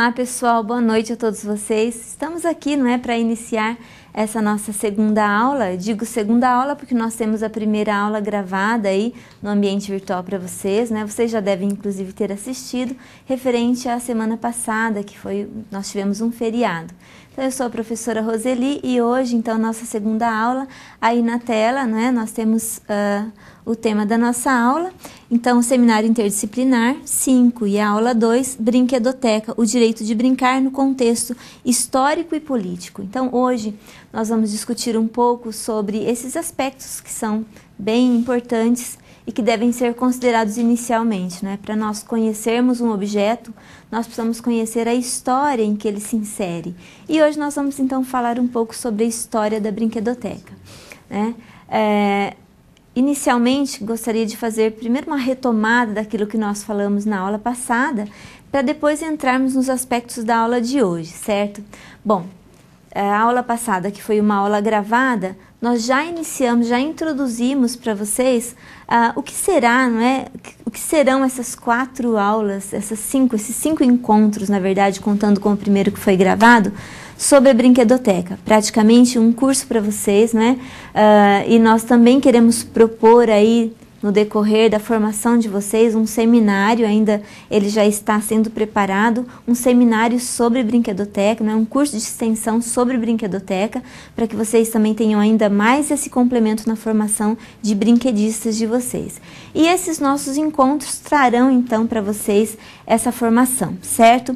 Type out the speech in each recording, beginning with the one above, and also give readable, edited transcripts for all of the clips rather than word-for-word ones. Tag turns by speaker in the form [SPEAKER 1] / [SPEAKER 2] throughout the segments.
[SPEAKER 1] Olá pessoal, boa noite a todos vocês. Estamos aqui, não é, para iniciar essa nossa segunda aula. Eu digo segunda aula porque nós temos a primeira aula gravada aí no ambiente virtual para vocês, né? Vocês já devem inclusive ter assistido, referente à semana passada, que foi, nós tivemos um feriado. Então eu sou a professora Roseli e hoje, então, nossa segunda aula, aí na tela, né, nós temos o tema da nossa aula. Então, o seminário interdisciplinar 5 e a aula 2, brinquedoteca, o direito de brincar no contexto histórico e político. Então, hoje nós vamos discutir um pouco sobre esses aspectos que são bem importantes e que devem ser considerados inicialmente, né? Para nós conhecermos um objeto, nós precisamos conhecer a história em que ele se insere. E hoje nós vamos então falar um pouco sobre a história da brinquedoteca, né? Inicialmente, gostaria de fazer primeiro uma retomada daquilo que nós falamos na aula passada, para depois entrarmos nos aspectos da aula de hoje, certo? Bom, a aula passada, que foi uma aula gravada, nós já iniciamos, já introduzimos para vocês o que será, não é? O que serão essas 4 aulas, esses 5 encontros, na verdade, contando com o primeiro que foi gravado, sobre a brinquedoteca. Praticamente um curso para vocês, né? E nós também queremos propor aí, no decorrer da formação de vocês, um seminário, ainda ele já está sendo preparado, um seminário sobre brinquedoteca, né? Um curso de extensão sobre brinquedoteca, para que vocês também tenham ainda mais esse complemento na formação de brinquedistas de vocês. E esses nossos encontros trarão então para vocês essa formação, certo?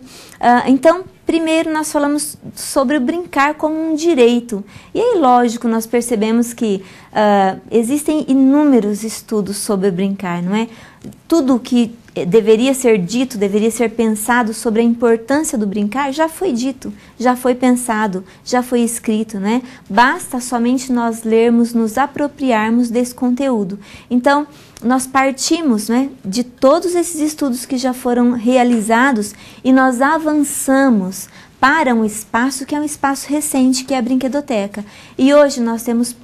[SPEAKER 1] Então, primeiro nós falamos sobre o brincar como um direito. E aí, lógico, nós percebemos que existem inúmeros estudos sobre o brincar, não é? Tudo que deveria ser dito, deveria ser pensado sobre a importância do brincar, já foi dito, já foi pensado, já foi escrito, né? Basta somente nós lermos, nos apropriarmos desse conteúdo. Então, nós partimos, né, de todos esses estudos que já foram realizados e nós avançamos para um espaço que é um espaço recente, que é a brinquedoteca. E hoje nós temos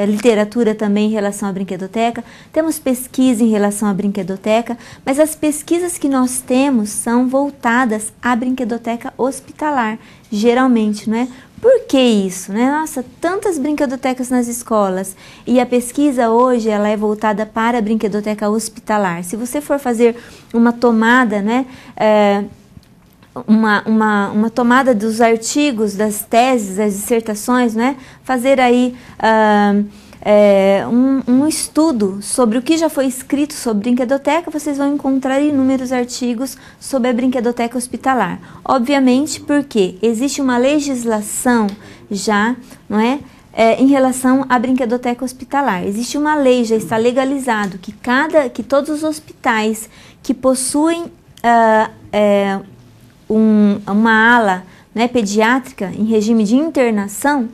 [SPEAKER 1] literatura também em relação à brinquedoteca, temos pesquisa em relação à brinquedoteca, mas as pesquisas que nós temos são voltadas à brinquedoteca hospitalar, geralmente, não é? Por que isso, né? Nossa, tantas brinquedotecas nas escolas, e a pesquisa hoje ela é voltada para a brinquedoteca hospitalar. Se você for fazer uma tomada, né, uma tomada dos artigos, das teses, das dissertações, né? Fazer aí um estudo sobre o que já foi escrito sobre brinquedoteca, vocês vão encontrar inúmeros artigos sobre a brinquedoteca hospitalar. Obviamente porque existe uma legislação já, não é? Em relação à brinquedoteca hospitalar. Existe uma lei, já está legalizado, que todos os hospitais que possuem uma ala, né, pediátrica em regime de internação,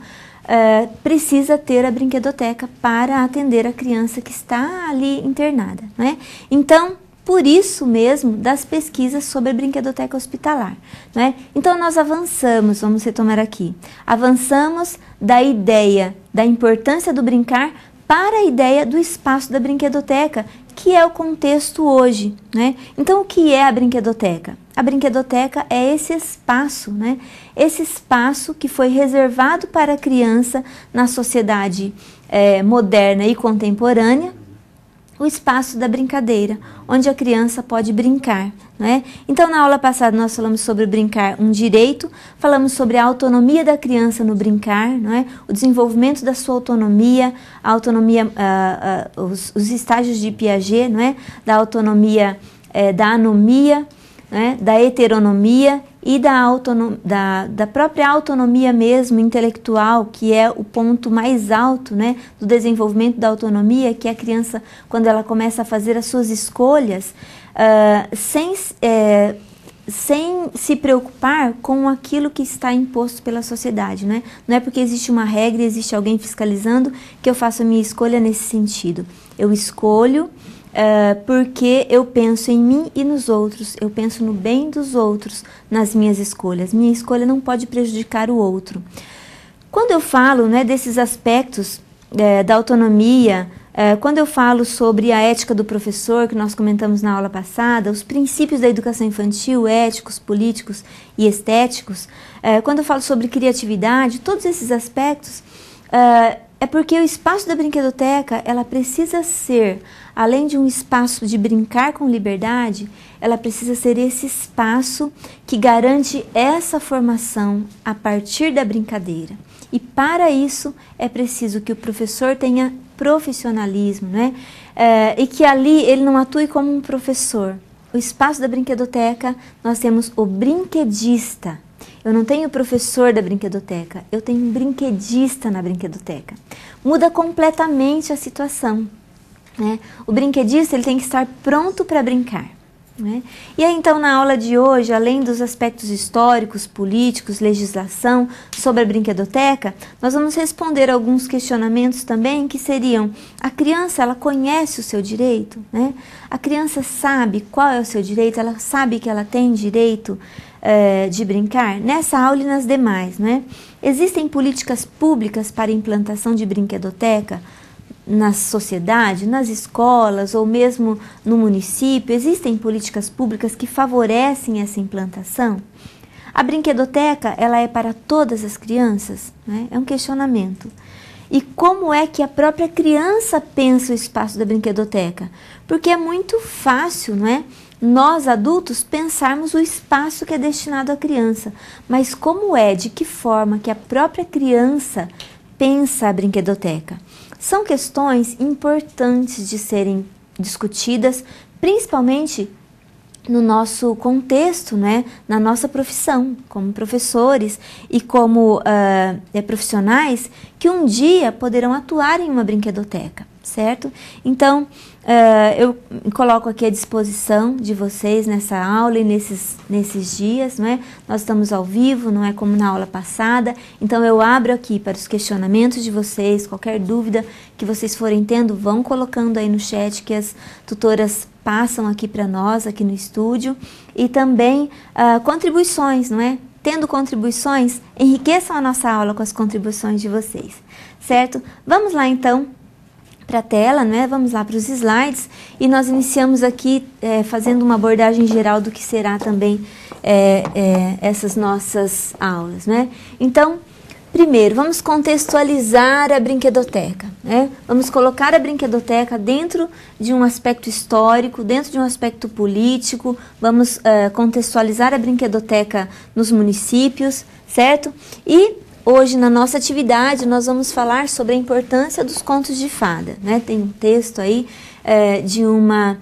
[SPEAKER 1] precisa ter a brinquedoteca para atender a criança que está ali internada, né? Então, por isso mesmo, das pesquisas sobre a brinquedoteca hospitalar, né? Então, nós avançamos, vamos retomar aqui, avançamos da ideia da importância do brincar para a ideia do espaço da brinquedoteca, que é o contexto hoje, né? Então, o que é a brinquedoteca? A brinquedoteca é esse espaço, né? Esse espaço que foi reservado para a criança na sociedade moderna e contemporânea, o espaço da brincadeira, onde a criança pode brincar, né? Então, na aula passada nós falamos sobre o brincar, um direito, falamos sobre a autonomia da criança no brincar, não é? O desenvolvimento da sua autonomia, a autonomia, os estágios de Piaget, não é? Da autonomia, da anomia, né? Da heteronomia e da própria autonomia mesmo intelectual, que é o ponto mais alto, né, do desenvolvimento da autonomia, que é a criança, quando ela começa a fazer as suas escolhas, sem se preocupar com aquilo que está imposto pela sociedade, né? Não é porque existe uma regra e existe alguém fiscalizando que eu faço a minha escolha nesse sentido. Eu escolho porque eu penso em mim e nos outros, eu penso no bem dos outros nas minhas escolhas. Minha escolha não pode prejudicar o outro. Quando eu falo, né, desses aspectos da autonomia, Quando eu falo sobre a ética do professor, que nós comentamos na aula passada, os princípios da educação infantil, éticos, políticos e estéticos, quando eu falo sobre criatividade, todos esses aspectos, é porque o espaço da brinquedoteca, ela precisa ser, além de um espaço de brincar com liberdade, ela precisa ser esse espaço que garante essa formação a partir da brincadeira. E para isso é preciso que o professor tenha profissionalismo, né? E que ali ele não atue como um professor. O espaço da brinquedoteca, nós temos o brinquedista. Eu não tenho professor da brinquedoteca, eu tenho um brinquedista na brinquedoteca. Muda completamente a situação, né? O brinquedista ele tem que estar pronto para brincar. Né? E aí, então, na aula de hoje, além dos aspectos históricos, políticos, legislação sobre a brinquedoteca, nós vamos responder alguns questionamentos também que seriam: a criança, ela conhece o seu direito? Né? A criança sabe qual é o seu direito? Ela sabe que ela tem direito de brincar? Nessa aula e nas demais, né? Existem políticas públicas para a implantação de brinquedoteca na sociedade, nas escolas ou mesmo no município? Existem políticas públicas que favorecem essa implantação? A brinquedoteca, ela é para todas as crianças? Né? É um questionamento. E como é que a própria criança pensa o espaço da brinquedoteca? Porque é muito fácil, não é? Nós adultos pensarmos o espaço que é destinado à criança, mas como é, de que forma que a própria criança pensa a brinquedoteca? São questões importantes de serem discutidas, principalmente no nosso contexto, né? Na nossa profissão, como professores e como profissionais que um dia poderão atuar em uma brinquedoteca, certo? Então, eu coloco aqui à disposição de vocês nessa aula e nesses dias, não é? Nós estamos ao vivo, não é como na aula passada, então eu abro aqui para os questionamentos de vocês, qualquer dúvida que vocês forem tendo, vão colocando aí no chat que as tutoras passam aqui para nós, aqui no estúdio, e também contribuições, não é? Tendo contribuições, enriqueçam a nossa aula com as contribuições de vocês, certo? Vamos lá então para a tela, né? Vamos lá para os slides e nós iniciamos aqui fazendo uma abordagem geral do que será também essas nossas aulas, né? Então, primeiro, vamos contextualizar a brinquedoteca, né? Vamos colocar a brinquedoteca dentro de um aspecto histórico, dentro de um aspecto político, vamos contextualizar a brinquedoteca nos municípios, certo? E hoje, na nossa atividade, nós vamos falar sobre a importância dos contos de fada, né? Tem um texto aí de uma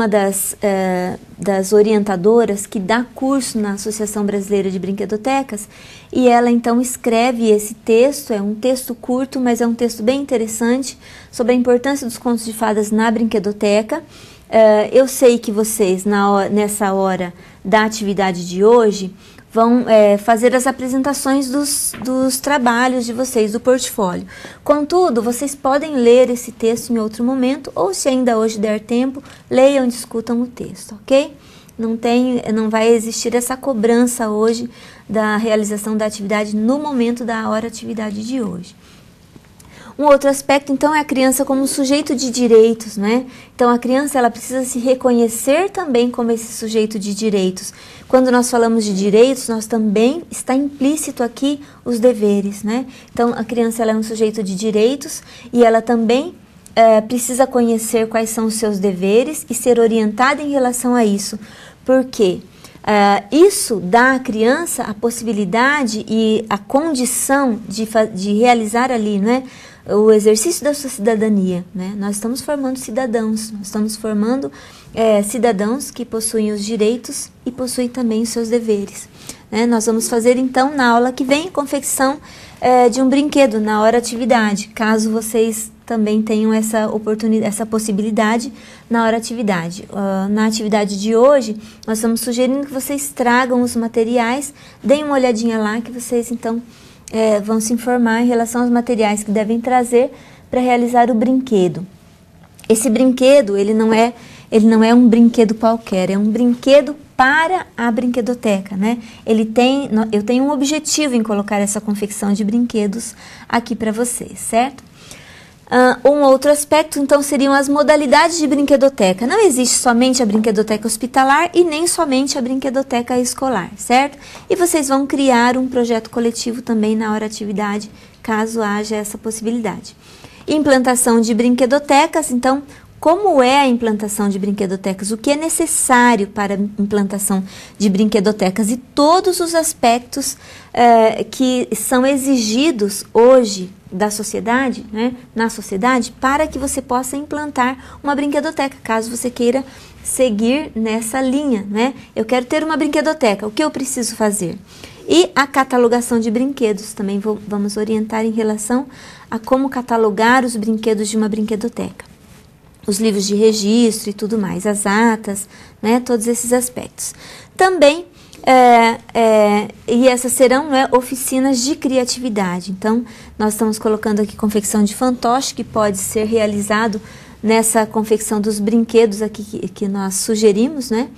[SPEAKER 1] das orientadoras que dá curso na Associação Brasileira de Brinquedotecas, e ela então escreve esse texto, é um texto curto, mas é um texto bem interessante, sobre a importância dos contos de fadas na brinquedoteca. Eu sei que vocês, nessa hora da atividade de hoje, vão fazer as apresentações dos trabalhos de vocês, do portfólio. Contudo, vocês podem ler esse texto em outro momento, ou se ainda hoje der tempo, leiam e discutam o texto, ok? Não vai existir essa cobrança hoje da realização da atividade no momento da hora atividade de hoje. Um outro aspecto, então, é a criança como sujeito de direitos, né? Então, a criança, ela precisa se reconhecer também como esse sujeito de direitos. Quando nós falamos de direitos, nós também está implícito aqui os deveres, né? Então, a criança, ela é um sujeito de direitos e ela também precisa conhecer quais são os seus deveres e ser orientada em relação a isso. Por quê? Isso dá à criança a possibilidade e a condição de realizar ali, não é? O exercício da sua cidadania, né? Nós estamos formando cidadãos, nós estamos formando cidadãos que possuem os direitos e possuem também os seus deveres, né? Nós vamos fazer então na aula que vem confecção de um brinquedo na hora atividade, caso vocês também tenham essa oportunidade, essa possibilidade na hora atividade. Na atividade de hoje, nós estamos sugerindo que vocês tragam os materiais, deem uma olhadinha lá que vocês então vão se informar em relação aos materiais que devem trazer para realizar o brinquedo. Esse brinquedo, ele não é um brinquedo qualquer, é um brinquedo para a brinquedoteca, né? Eu tenho um objetivo em colocar essa confecção de brinquedos aqui para vocês, certo? Um outro aspecto, então, seriam as modalidades de brinquedoteca. Não existe somente a brinquedoteca hospitalar e nem somente a brinquedoteca escolar, certo? E vocês vão criar um projeto coletivo também na hora atividade, caso haja essa possibilidade. Implantação de brinquedotecas, então, como é a implantação de brinquedotecas? O que é necessário para a implantação de brinquedotecas e todos os aspectos que são exigidos hoje da sociedade, né, na sociedade, para que você possa implantar uma brinquedoteca, caso você queira seguir nessa linha, né? Eu quero ter uma brinquedoteca, o que eu preciso fazer? E a catalogação de brinquedos, também vamos orientar em relação a como catalogar os brinquedos de uma brinquedoteca. Os livros de registro e tudo mais, as atas, né, todos esses aspectos. Também, e essas serão, né, oficinas de criatividade. Então, nós estamos colocando aqui confecção de fantoche, que pode ser realizado nessa confecção dos brinquedos aqui que nós sugerimos, né?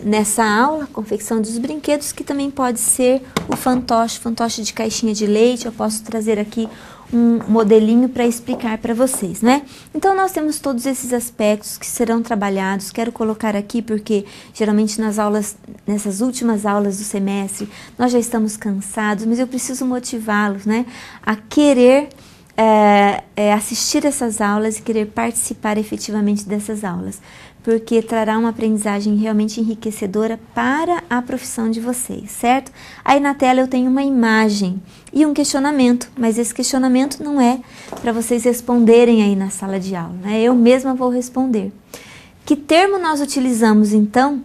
[SPEAKER 1] Nessa aula, confecção dos brinquedos, que também pode ser o fantoche de caixinha de leite. Eu posso trazer aqui um modelinho para explicar para vocês, né? Então, nós temos todos esses aspectos que serão trabalhados. Quero colocar aqui porque, geralmente, nessas últimas aulas do semestre, nós já estamos cansados, mas eu preciso motivá-los, né, a querer assistir essas aulas e querer participar efetivamente dessas aulas, porque trará uma aprendizagem realmente enriquecedora para a profissão de vocês, certo? Aí na tela eu tenho uma imagem e um questionamento, mas esse questionamento não é para vocês responderem aí na sala de aula, né? Eu mesma vou responder. Que termo nós utilizamos, então,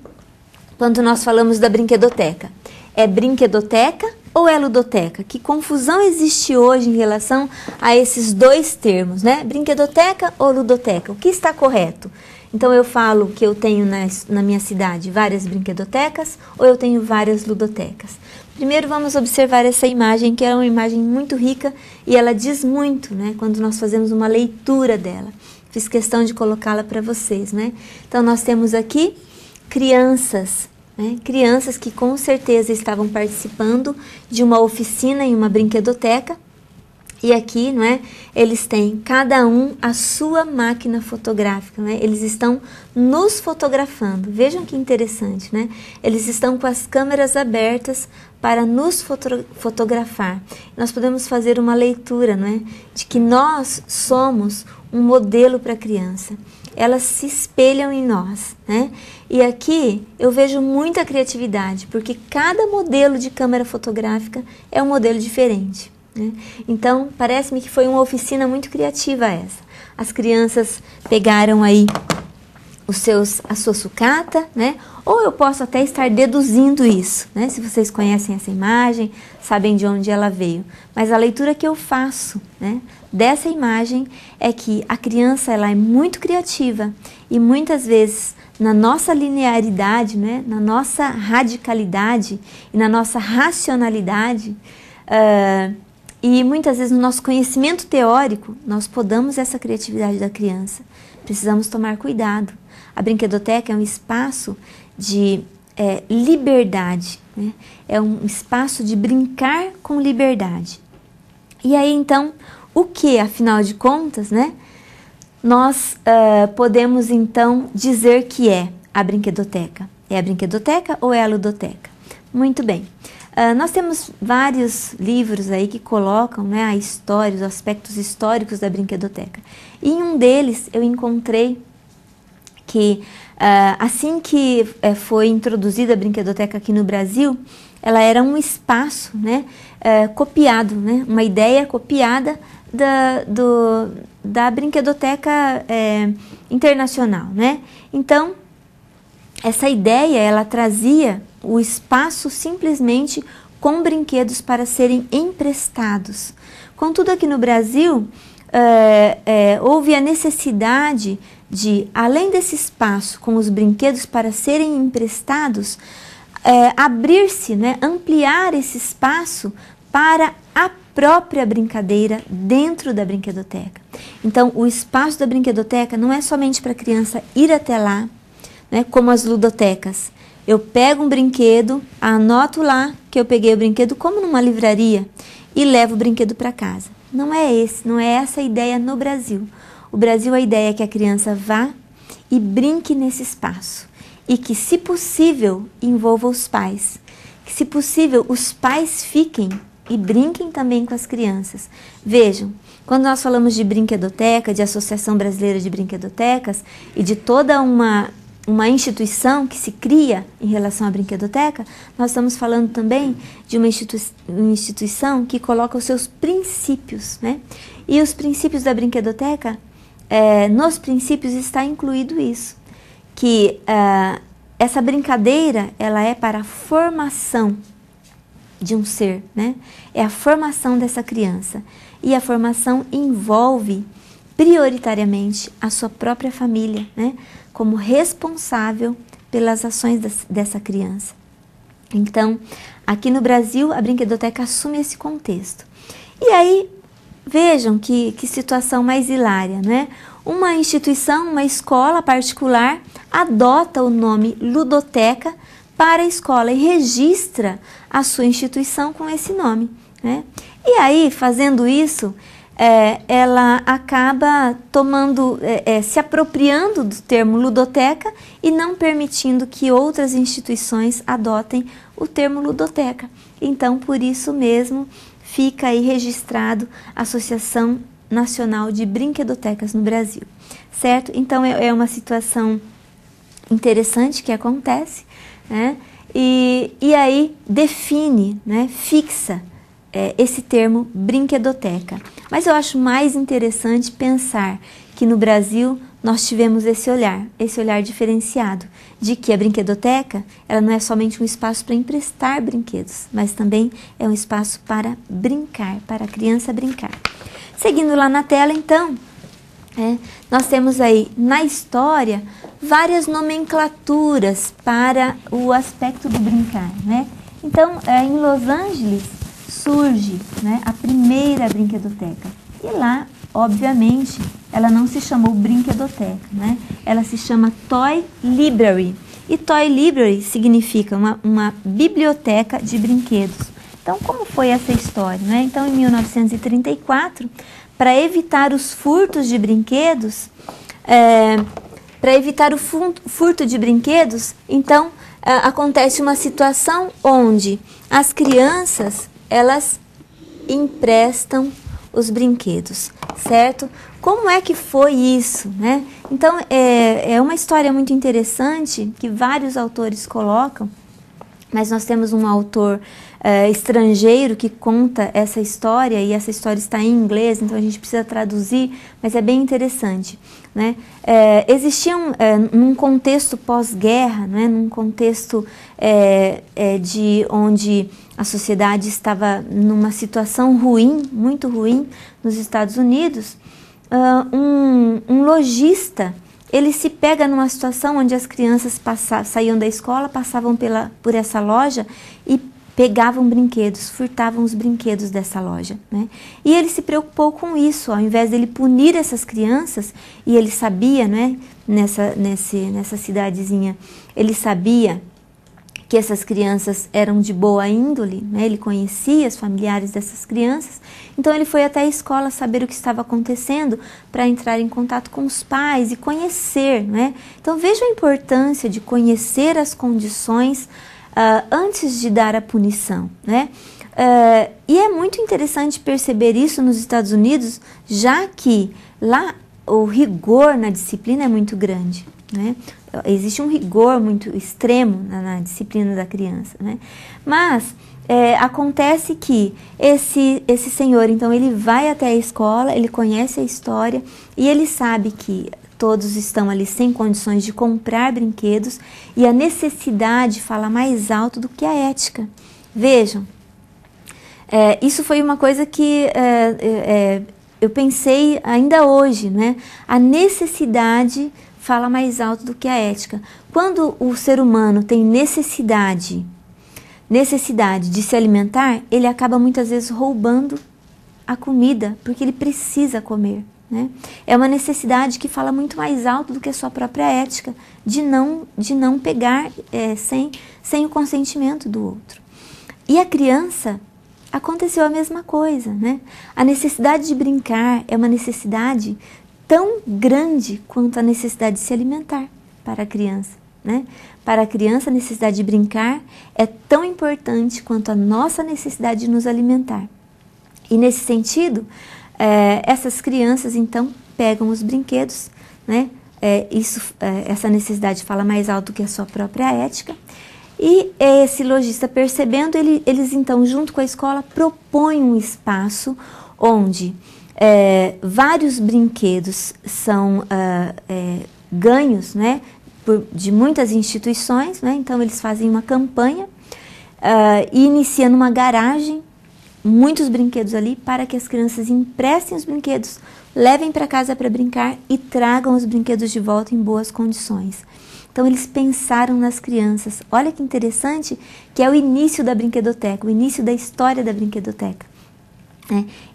[SPEAKER 1] quando nós falamos da brinquedoteca? É brinquedoteca ou é ludoteca? Que confusão existe hoje em relação a esses dois termos, né? Brinquedoteca ou ludoteca? O que está correto? Então, eu falo que eu tenho na minha cidade várias brinquedotecas ou eu tenho várias ludotecas? Primeiro, vamos observar essa imagem, que é uma imagem muito rica e ela diz muito, né? Quando nós fazemos uma leitura dela. Fiz questão de colocá-la para vocês, né? Então, nós temos aqui crianças, né? Crianças que com certeza estavam participando de uma oficina em uma brinquedoteca. E aqui, não é, eles têm cada um a sua máquina fotográfica, né? Eles estão nos fotografando. Vejam que interessante, né? Eles estão com as câmeras abertas para nos fotografar. Nós podemos fazer uma leitura, não é, de que nós somos um modelo para a criança. Elas se espelham em nós, né? E aqui eu vejo muita criatividade, porque cada modelo de câmera fotográfica é um modelo diferente. Então, parece-me que foi uma oficina muito criativa essa. As crianças pegaram aí a sua sucata, né? Ou eu posso até estar deduzindo isso, né? Se vocês conhecem essa imagem, sabem de onde ela veio. Mas a leitura que eu faço, né, dessa imagem é que a criança ela é muito criativa e muitas vezes na nossa linearidade, né, na nossa radicalidade e na nossa racionalidade, e muitas vezes no nosso conhecimento teórico, nós podamos essa criatividade da criança. Precisamos tomar cuidado. A brinquedoteca é um espaço de liberdade, né? É um espaço de brincar com liberdade. E aí então, o que, afinal de contas, né, nós podemos então dizer que é a brinquedoteca? É a brinquedoteca ou é a ludoteca? Muito bem. Nós temos vários livros aí que colocam, né, a história, os aspectos históricos da brinquedoteca. E em um deles eu encontrei que assim que foi introduzida a brinquedoteca aqui no Brasil, ela era um espaço, né, copiado, né, uma ideia copiada da brinquedoteca internacional, né? Então, essa ideia, ela trazia o espaço simplesmente com brinquedos para serem emprestados. Contudo, aqui no Brasil, houve a necessidade de, além desse espaço com os brinquedos para serem emprestados, abrir-se, né, ampliar esse espaço para a própria brincadeira dentro da brinquedoteca. Então, o espaço da brinquedoteca não é somente para a criança ir até lá, né, como as ludotecas. Eu pego um brinquedo, anoto lá que eu peguei o brinquedo como numa livraria e leva o brinquedo para casa. Não é essa a ideia no Brasil. O Brasil, a ideia é que a criança vá e brinque nesse espaço e que, se possível, envolva os pais. Que, se possível, os pais fiquem e brinquem também com as crianças. Vejam, quando nós falamos de brinquedoteca, de Associação Brasileira de Brinquedotecas e de toda uma instituição que se cria em relação à brinquedoteca, nós estamos falando também de uma instituição que coloca os seus princípios, né? E os princípios da brinquedoteca, nos princípios está incluído isso, que essa brincadeira, ela é para a formação de um ser, né? É a formação dessa criança. E a formação envolve prioritariamente a sua própria família, né? Como responsável pelas ações dessa criança. Então, aqui no Brasil, a brinquedoteca assume esse contexto. E aí, vejam que situação mais hilária, né? Uma instituição, uma escola particular, adota o nome ludoteca para a escola e registra a sua instituição com esse nome, né? E aí, fazendo isso, ela acaba se apropriando do termo ludoteca e não permitindo que outras instituições adotem o termo ludoteca. Então, por isso mesmo, fica aí registrado a Associação Nacional de Brinquedotecas no Brasil, certo? Então, é uma situação interessante que acontece, né? E aí define, né, fixa esse termo brinquedoteca. Mas eu acho mais interessante pensar que no Brasil nós tivemos esse olhar diferenciado, de que a brinquedoteca, ela não é somente um espaço para emprestar brinquedos, mas também é um espaço para brincar, para a criança brincar. Seguindo lá na tela, então, nós temos aí na história várias nomenclaturas para o aspecto do brincar, né? Então, em Los Angeles surge, né, a primeira brinquedoteca. E lá, obviamente, ela não se chamou brinquedoteca, né? Ela se chama Toy Library. E Toy Library significa uma biblioteca de brinquedos. Então, como foi essa história, né? Então, em 1934, para evitar os furtos de brinquedos, então acontece uma situação onde as crianças, elas emprestam os brinquedos, certo? Como é que foi isso, né? Então, é uma história muito interessante que vários autores colocam, mas nós temos um autor estrangeiro que conta essa história, e essa história está em inglês, então a gente precisa traduzir, mas é bem interessante, né? Existiam, num contexto pós-guerra, né, num contexto de onde a sociedade estava numa situação ruim, muito ruim, nos Estados Unidos, um lojista, ele se pega numa situação onde as crianças saíam da escola, passavam por essa loja e pegavam brinquedos, furtavam os brinquedos dessa loja, né? E ele se preocupou com isso, ao invés dele punir essas crianças, e ele sabia, né, nessa cidadezinha, ele sabia que essas crianças eram de boa índole, né? Ele conhecia os familiares dessas crianças, então ele foi até a escola saber o que estava acontecendo para entrar em contato com os pais e conhecer, né? Então veja a importância de conhecer as condições antes de dar a punição, né? E é muito interessante perceber isso nos Estados Unidos, já que lá o rigor na disciplina é muito grande, né? Existe um rigor muito extremo na disciplina da criança, né? Mas acontece que esse senhor, então, ele vai até a escola, ele conhece a história e ele sabe que todos estão ali sem condições de comprar brinquedos e a necessidade fala mais alto do que a ética. Vejam, isso foi uma coisa que eu pensei ainda hoje, né? A necessidade fala mais alto do que a ética. Quando o ser humano tem necessidade de se alimentar, ele acaba muitas vezes roubando a comida, porque ele precisa comer, né? É uma necessidade que fala muito mais alto do que a sua própria ética, de não pegar sem o consentimento do outro. E a criança aconteceu a mesma coisa, né? A necessidade de brincar é uma necessidade tão grande quanto a necessidade de se alimentar para a criança, né? Para a criança, a necessidade de brincar é tão importante quanto a nossa necessidade de nos alimentar. E nesse sentido, essas crianças então pegam os brinquedos, né? Essa necessidade fala mais alto que a sua própria ética. E esse lojista, percebendo, eles então, junto com a escola, propõem um espaço onde vários brinquedos são ganhos, né, de muitas instituições, né? Então eles fazem uma campanha e iniciam numa garagem muitos brinquedos ali para que as crianças emprestem os brinquedos, levem para casa para brincar e tragam os brinquedos de volta em boas condições. Então eles pensaram nas crianças. Olha que interessante, que é o início da brinquedoteca, o início da história da brinquedoteca.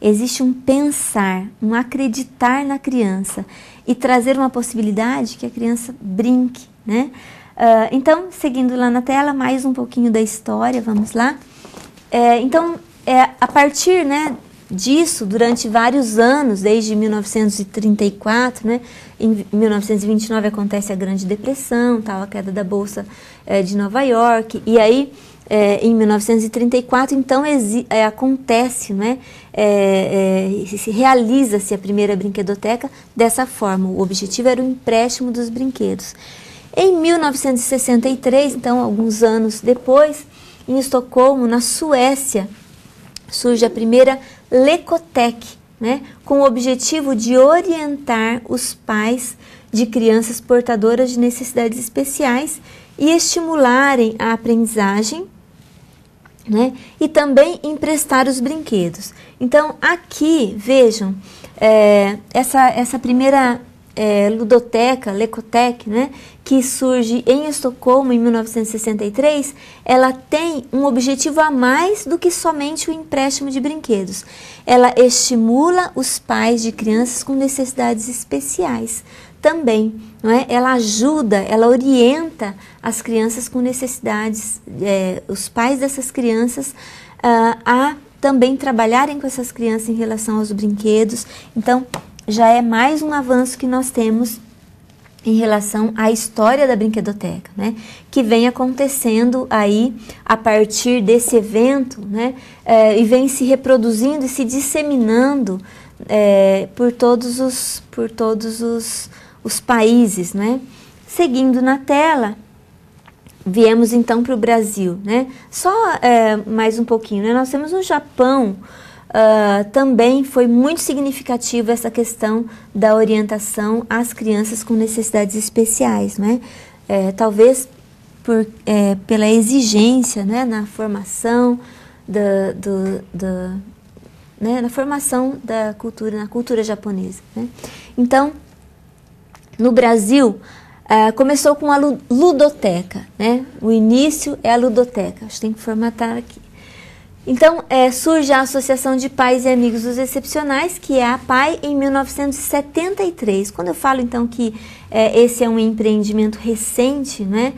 [SPEAKER 1] Existe um pensar, um acreditar na criança e trazer uma possibilidade que a criança brinque, né? Então, seguindo lá na tela, mais um pouquinho da história, vamos lá. A partir, né, disso, durante vários anos, desde 1934, né, em 1929 acontece a Grande Depressão, tal, a queda da Bolsa de Nova York, e aí em 1934, então, acontece, né, realiza-se a primeira brinquedoteca dessa forma. O objetivo era o empréstimo dos brinquedos. Em 1963, então, alguns anos depois, em Estocolmo, na Suécia, surge a primeira Lekotek, né, com o objetivo de orientar os pais de crianças portadoras de necessidades especiais e estimularem a aprendizagem, né, e também emprestar os brinquedos. Então, aqui, vejam, essa primeira ludoteca, Lekotek, né, que surge em Estocolmo em 1963, ela tem um objetivo a mais do que somente o empréstimo de brinquedos. Ela estimula os pais de crianças com necessidades especiais também, não é? Ela ajuda, ela orienta as crianças com necessidades, os pais dessas crianças a também trabalharem com essas crianças em relação aos brinquedos. Então, já é mais um avanço que nós temos em relação à história da brinquedoteca, né, que vem acontecendo aí a partir desse evento, né, e vem se reproduzindo e se disseminando por todos os países, né. Seguindo na tela, viemos então para o Brasil, né, só mais um pouquinho, né, nós temos no Japão. Também foi muito significativa essa questão da orientação às crianças com necessidades especiais, né? Talvez pela exigência, né, na formação né, na formação da cultura, na cultura japonesa, né? Então, no Brasil, começou com a ludoteca, né? O início é a ludoteca, acho que tem que formatar aqui. Então, surge a Associação de Pais e Amigos dos Excepcionais, que é a APAE, em 1973. Quando eu falo, então, que esse é um empreendimento recente, né,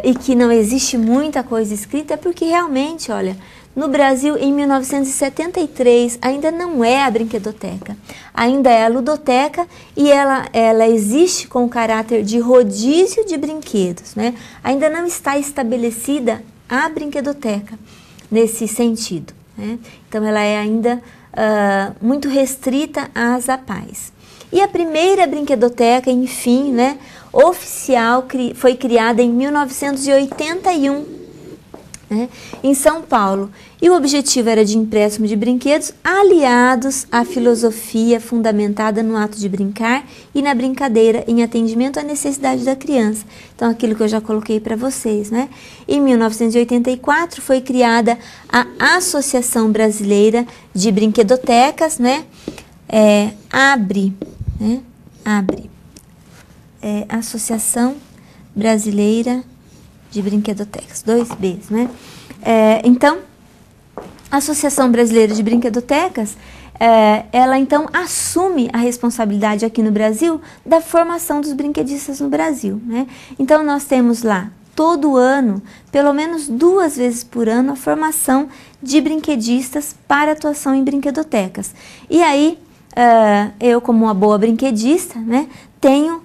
[SPEAKER 1] e que não existe muita coisa escrita, é porque realmente, olha, no Brasil, em 1973, ainda não é a brinquedoteca, ainda é a ludoteca, e ela existe com o caráter de rodízio de brinquedos, né? Ainda não está estabelecida a brinquedoteca nesse sentido, né? Então ela é ainda muito restrita às APAES. E a primeira brinquedoteca, enfim, né, oficial, foi criada em 1981, né, em São Paulo. E o objetivo era de empréstimo de brinquedos aliados à filosofia fundamentada no ato de brincar e na brincadeira em atendimento à necessidade da criança. Então, aquilo que eu já coloquei para vocês, né? Em 1984 foi criada a Associação Brasileira de Brinquedotecas, né? ABRE, né? ABRE. Associação Brasileira de Brinquedotecas, 2 Bs, né? Então, a Associação Brasileira de Brinquedotecas, ela então assume a responsabilidade aqui no Brasil da formação dos brinquedistas no Brasil, né? Então nós temos lá todo ano, pelo menos 2 vezes por ano, a formação de brinquedistas para atuação em brinquedotecas. E aí, eu como uma boa brinquedista, né, tenho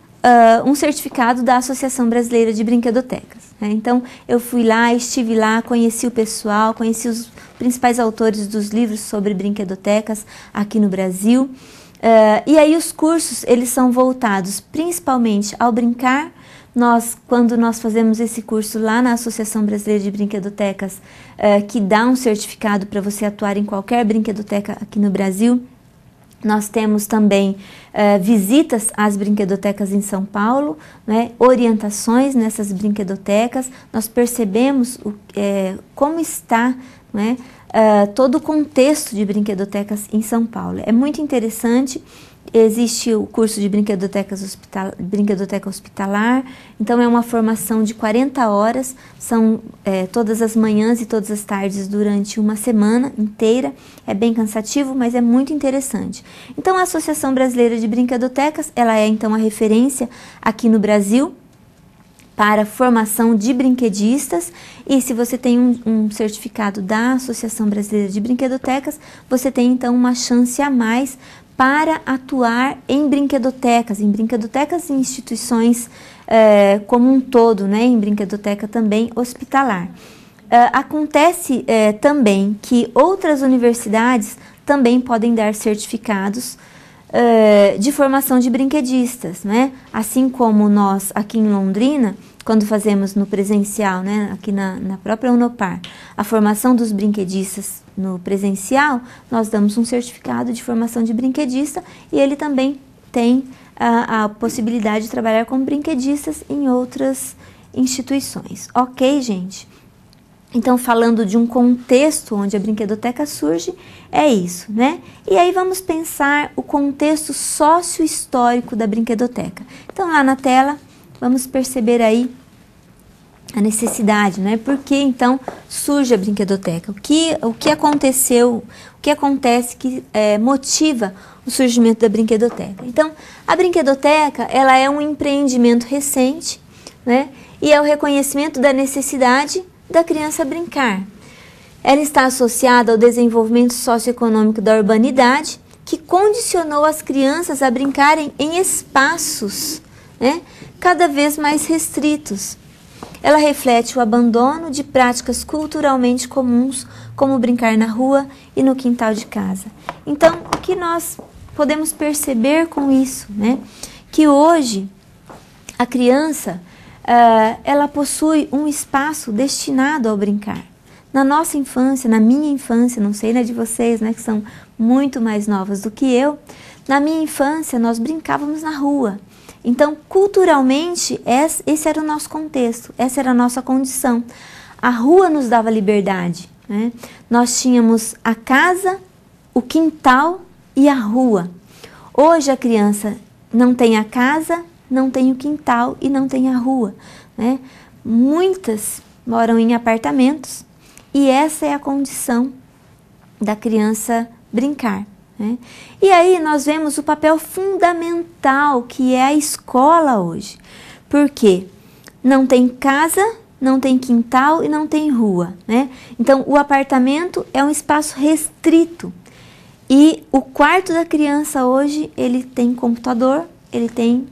[SPEAKER 1] um certificado da Associação Brasileira de Brinquedotecas. Né? Então, eu fui lá, estive lá, conheci o pessoal, conheci os principais autores dos livros sobre brinquedotecas aqui no Brasil. E aí os cursos, eles são voltados principalmente ao brincar. Quando nós fazemos esse curso lá na Associação Brasileira de Brinquedotecas, que dá um certificado para você atuar em qualquer brinquedoteca aqui no Brasil, nós temos também visitas às brinquedotecas em São Paulo, né, orientações nessas brinquedotecas, nós percebemos como está, né, todo o contexto de brinquedotecas em São Paulo. É muito interessante. Existe o curso de brinquedoteca hospitalar, então é uma formação de 40 horas, são todas as manhãs e todas as tardes durante uma semana inteira. É bem cansativo, mas é muito interessante. Então a Associação Brasileira de Brinquedotecas, ela é então a referência aqui no Brasil para formação de brinquedistas, e se você tem um certificado da Associação Brasileira de Brinquedotecas, você tem então uma chance a mais para atuar em brinquedotecas e instituições como um todo, né, em brinquedoteca também hospitalar. Acontece também que outras universidades também podem dar certificados de formação de brinquedistas, né? Assim como nós aqui em Londrina, quando fazemos no presencial, né, aqui na própria Unopar, a formação dos brinquedistas no presencial, nós damos um certificado de formação de brinquedista e ele também tem a possibilidade de trabalhar como brinquedistas em outras instituições. Ok, gente? Então, falando de um contexto onde a brinquedoteca surge, é isso, né? E aí vamos pensar o contexto sócio-histórico da brinquedoteca. Então, lá na tela, vamos perceber aí a necessidade, né? Por que então surge a brinquedoteca? O que aconteceu, o que acontece que motiva o surgimento da brinquedoteca? Então, a brinquedoteca, ela é um empreendimento recente, né? E é o reconhecimento da necessidade da criança brincar. Ela está associada ao desenvolvimento socioeconômico da urbanidade, que condicionou as crianças a brincarem em espaços, né, cada vez mais restritos. Ela reflete o abandono de práticas culturalmente comuns, como brincar na rua e no quintal de casa. Então, o que nós podemos perceber com isso, né? Que hoje a criança ela possui um espaço destinado ao brincar. Na nossa infância, na minha infância, não sei na de vocês, né, que são muito mais novas do que eu, na minha infância nós brincávamos na rua. Então, culturalmente, esse era o nosso contexto, essa era a nossa condição. A rua nos dava liberdade, né? Nós tínhamos a casa, o quintal e a rua. Hoje a criança não tem a casa, não tem o quintal e não tem a rua, né? Muitas moram em apartamentos e essa é a condição da criança brincar, né? E aí nós vemos o papel fundamental que é a escola hoje, porque não tem casa, não tem quintal e não tem rua, né? Então o apartamento é um espaço restrito e o quarto da criança hoje ele tem computador, ele tem,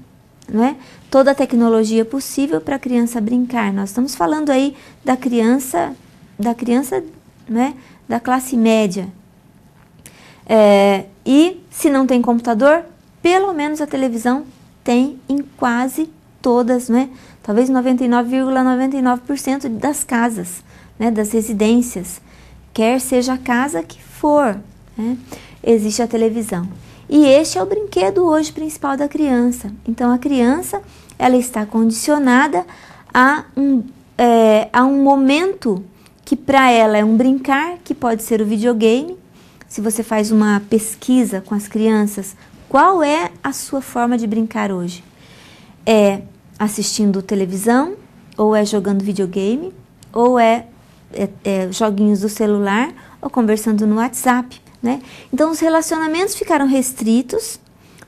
[SPEAKER 1] não é, toda a tecnologia possível para a criança brincar. Nós estamos falando aí da criança, né, da classe média. E se não tem computador, pelo menos a televisão tem em quase todas, né, talvez 99,99% das casas, né, das residências, quer seja a casa que for, né, existe a televisão. E este é o brinquedo hoje principal da criança. Então, a criança, ela está condicionada a um momento que para ela é um brincar, que pode ser o videogame. Se você faz uma pesquisa com as crianças, qual é a sua forma de brincar hoje? É assistindo televisão, ou é jogando videogame, ou é joguinhos do celular, ou conversando no WhatsApp, né? Então, os relacionamentos ficaram restritos,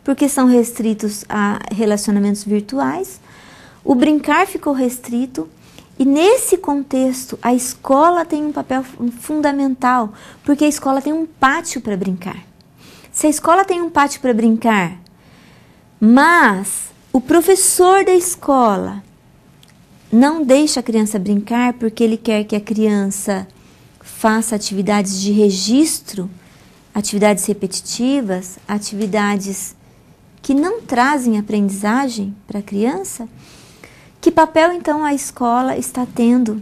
[SPEAKER 1] porque são restritos a relacionamentos virtuais. O brincar ficou restrito E nesse contexto, a escola tem um papel fundamental, porque a escola tem um pátio para brincar. Se a escola tem um pátio para brincar, mas o professor da escola não deixa a criança brincar porque ele quer que a criança faça atividades de registro, atividades repetitivas, atividades que não trazem aprendizagem para a criança, que papel então a escola está tendo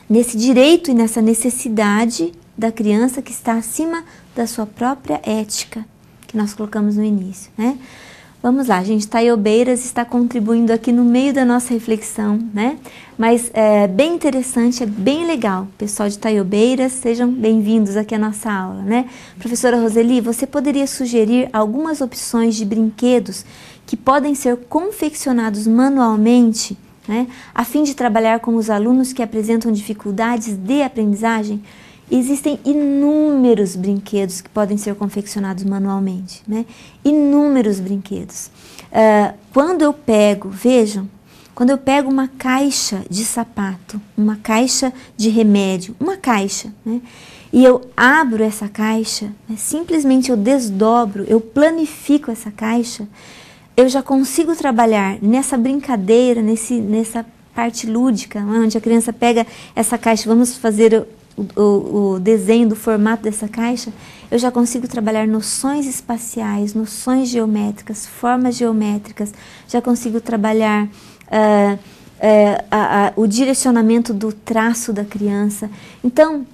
[SPEAKER 1] nesse direito e nessa necessidade da criança que está acima da sua própria ética, que nós colocamos no início, né? Vamos lá, gente, Taiobeiras está contribuindo aqui no meio da nossa reflexão, né? Mas é bem interessante, é bem legal. Pessoal de Taiobeiras, sejam bem-vindos aqui à nossa aula, né? Professora Roseli, você poderia sugerir algumas opções de brinquedos que podem ser confeccionados manualmente, né? A fim de trabalhar com os alunos que apresentam dificuldades de aprendizagem? Existem inúmeros brinquedos que podem ser confeccionados manualmente, né? Inúmeros brinquedos. Quando eu pego, vejam, quando eu pego uma caixa de sapato, uma caixa de remédio, uma caixa, né? E eu abro essa caixa, né? Simplesmente eu desdobro, eu planifico essa caixa, eu já consigo trabalhar nessa brincadeira, nessa parte lúdica, onde a criança pega essa caixa, vamos fazer o desenho do formato dessa caixa, eu já consigo trabalhar noções espaciais, noções geométricas, formas geométricas, já consigo trabalhar o direcionamento do traço da criança. Então,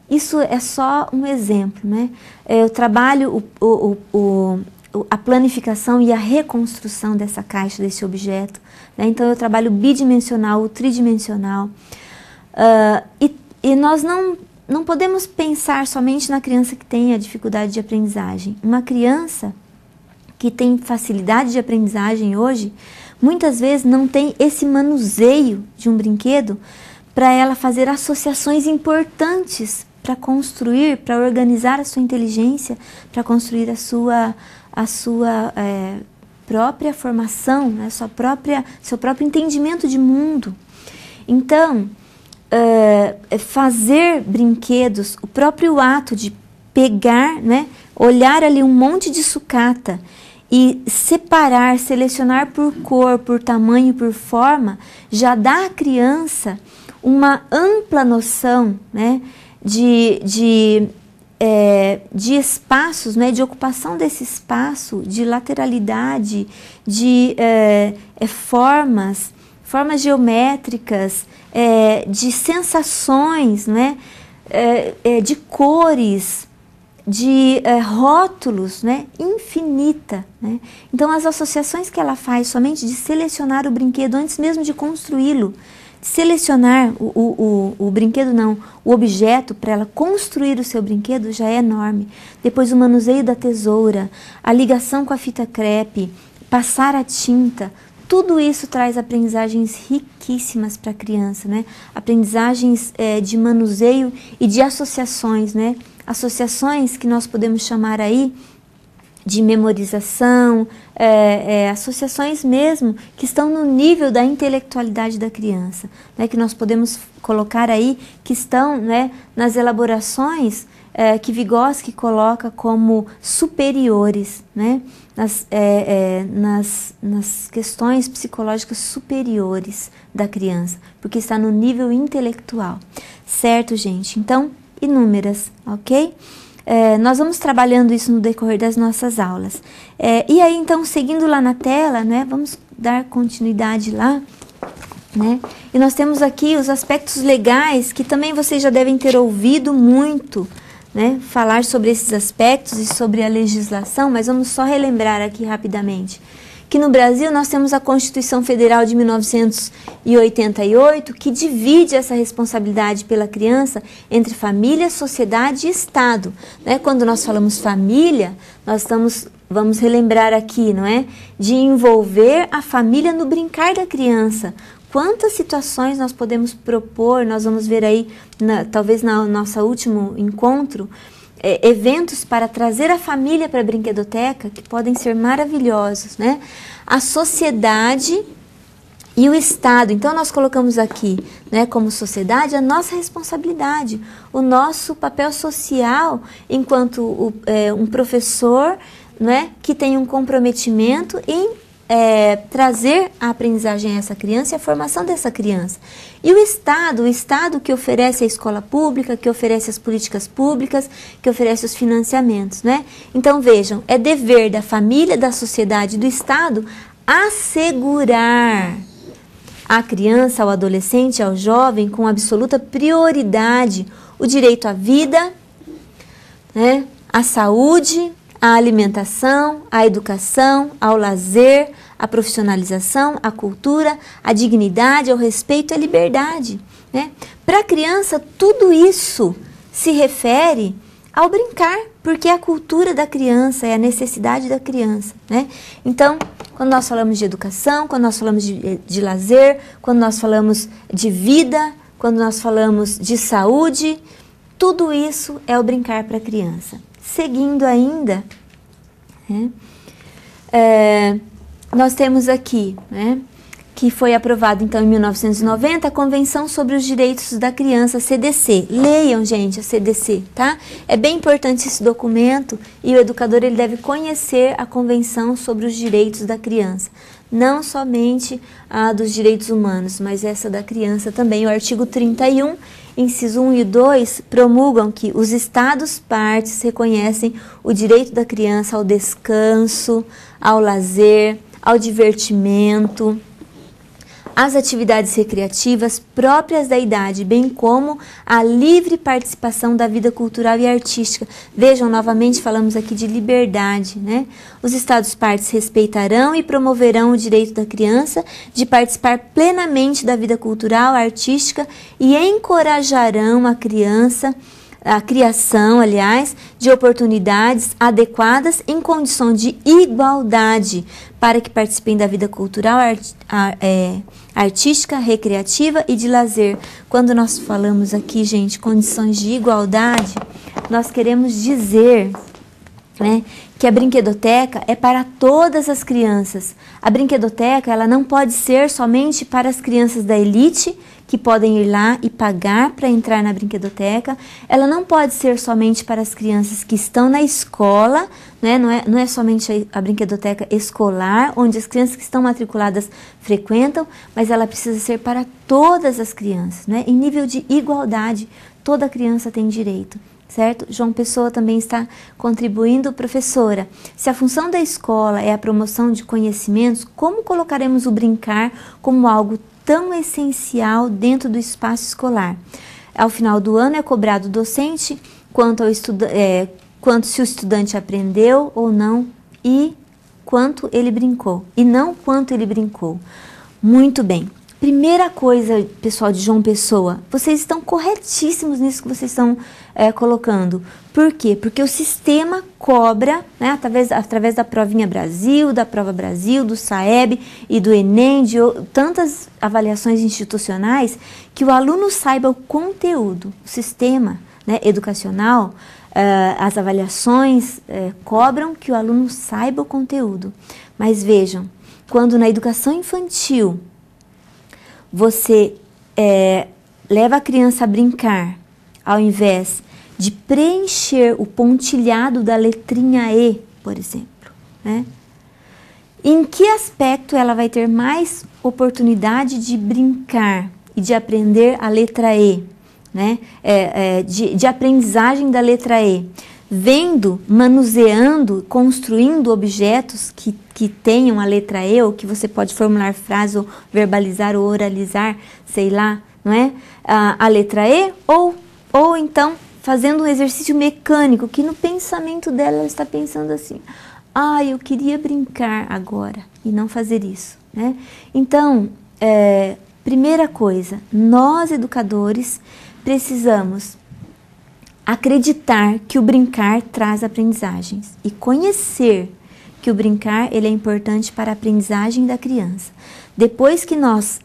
[SPEAKER 1] isso é só um exemplo, né? Eu trabalho a planificação e a reconstrução dessa caixa, desse objeto, né? Então, eu trabalho bidimensional, o tridimensional, e nós não podemos pensar somente na criança que tem a dificuldade de aprendizagem. Uma criança que tem facilidade de aprendizagem hoje, muitas vezes não tem esse manuseio de um brinquedo para ela fazer associações importantes para construir, para organizar a sua inteligência, para construir a sua própria formação, né, seu próprio entendimento de mundo. Então, fazer brinquedos, o próprio ato de pegar, né, olhar ali um monte de sucata e separar, selecionar por cor, por tamanho, por forma, já dá à criança uma ampla noção, né, de espaços, né, de ocupação desse espaço, de lateralidade, de formas geométricas, de sensações, né, de cores, de rótulos, né, infinita, né? Então, as associações que ela faz somente de selecionar o brinquedo antes mesmo de construí-lo, de selecionar o brinquedo, não, o objeto para ela construir o seu brinquedo já é enorme. Depois o manuseio da tesoura, a ligação com a fita crepe, passar a tinta, tudo isso traz aprendizagens riquíssimas para a criança, né? Aprendizagens de manuseio e de associações, né? Associações que nós podemos chamar aí de memorização, associações mesmo que estão no nível da intelectualidade da criança, né? Que nós podemos colocar aí, que estão, né, nas elaborações que Vygotsky coloca como superiores, né? Nas questões psicológicas superiores da criança, porque está no nível intelectual, certo, gente? Então, inúmeras, ok? Nós vamos trabalhando isso no decorrer das nossas aulas. E aí, então, seguindo lá na tela, né, vamos dar continuidade lá, né? E nós temos aqui os aspectos legais, que também vocês já devem ter ouvido muito, né, falar sobre esses aspectos e sobre a legislação, mas vamos só relembrar aqui rapidamente que no Brasil nós temos a Constituição Federal de 1988, que divide essa responsabilidade pela criança entre família, sociedade e Estado, né? Quando nós falamos família, vamos relembrar aqui, não é? De envolver a família no brincar da criança. Quantas situações nós podemos propor, nós vamos ver aí, talvez no nosso último encontro, eventos para trazer a família para a brinquedoteca, que podem ser maravilhosos, né? A sociedade E o Estado, então nós colocamos aqui, né, como sociedade, a nossa responsabilidade, o nosso papel social enquanto um professor, né, que tem um comprometimento em trazer a aprendizagem a essa criança e a formação dessa criança. E o Estado que oferece a escola pública, que oferece as políticas públicas, que oferece os financiamentos, né? Então vejam, é dever da família, da sociedade, do Estado assegurar à criança, ao adolescente, ao jovem, com absoluta prioridade, o direito à vida, né, à saúde, à alimentação, à educação, ao lazer, à profissionalização, à cultura, à dignidade, ao respeito e à liberdade, né? Para a criança, tudo isso se refere ao brincar, porque é a cultura da criança, é a necessidade da criança, né? Então, quando nós falamos de educação, quando nós falamos de lazer, quando nós falamos de vida, quando nós falamos de saúde, tudo isso é o brincar para a criança. Seguindo ainda, né, nós temos aqui, né, que foi aprovado então em 1990 a Convenção sobre os Direitos da Criança, CDC. Leiam, gente, a CDC, tá? É bem importante esse documento e o educador ele deve conhecer a Convenção sobre os Direitos da Criança. Não somente a dos direitos humanos, mas essa da criança também. O artigo 31, inciso 1 e 2, promulgam que os Estados partes reconhecem o direito da criança ao descanso, ao lazer, ao divertimento, às atividades recreativas próprias da idade, bem como a livre participação da vida cultural e artística. Vejam, novamente falamos aqui de liberdade, né? Os Estados partes respeitarão e promoverão o direito da criança de participar plenamente da vida cultural, artística e encorajarão a criação, aliás, de oportunidades adequadas em condição de igualdade para que participem da vida cultural, artística, recreativa e de lazer. Quando nós falamos aqui, gente, condições de igualdade, nós queremos dizer, né, que a brinquedoteca é para todas as crianças. A brinquedoteca ela não pode ser somente para as crianças da elite, que podem ir lá e pagar para entrar na brinquedoteca. Ela não pode ser somente para as crianças que estão na escola, né? Não é somente a brinquedoteca escolar, onde as crianças que estão matriculadas frequentam, mas ela precisa ser para todas as crianças, né? Em nível de igualdade, toda criança tem direito. Certo? João Pessoa também está contribuindo. Professora, se a função da escola é a promoção de conhecimentos, como colocaremos o brincar como algo tão essencial dentro do espaço escolar? Ao final do ano é cobrado o docente quanto se o estudante aprendeu ou não e quanto ele brincou, e não quanto ele brincou. Muito bem. Primeira coisa, pessoal de João Pessoa, vocês estão corretíssimos nisso que vocês estão colocando. Por quê? Porque o sistema cobra, né, através da Provinha Brasil, da Prova Brasil, do SAEB e do Enem, de tantas avaliações institucionais, que o aluno saiba o conteúdo. O sistema, né, educacional, as avaliações cobram que o aluno saiba o conteúdo. Mas vejam, quando na educação infantil você leva a criança a brincar, ao invés de preencher o pontilhado da letrinha E, por exemplo, né? Em que aspecto ela vai ter mais oportunidade de brincar e de aprender a letra E, né? De aprendizagem da letra E? Vendo, manuseando, construindo objetos que tenham a letra E, ou que você pode formular frase, ou verbalizar, ou oralizar, sei lá, não é? A letra E, ou então fazendo um exercício mecânico, que no pensamento dela ela está pensando assim, eu queria brincar agora, e não fazer isso, né? Então, primeira coisa, nós educadores precisamos acreditar que o brincar traz aprendizagens e conhecer que o brincar ele é importante para a aprendizagem da criança. Depois que nós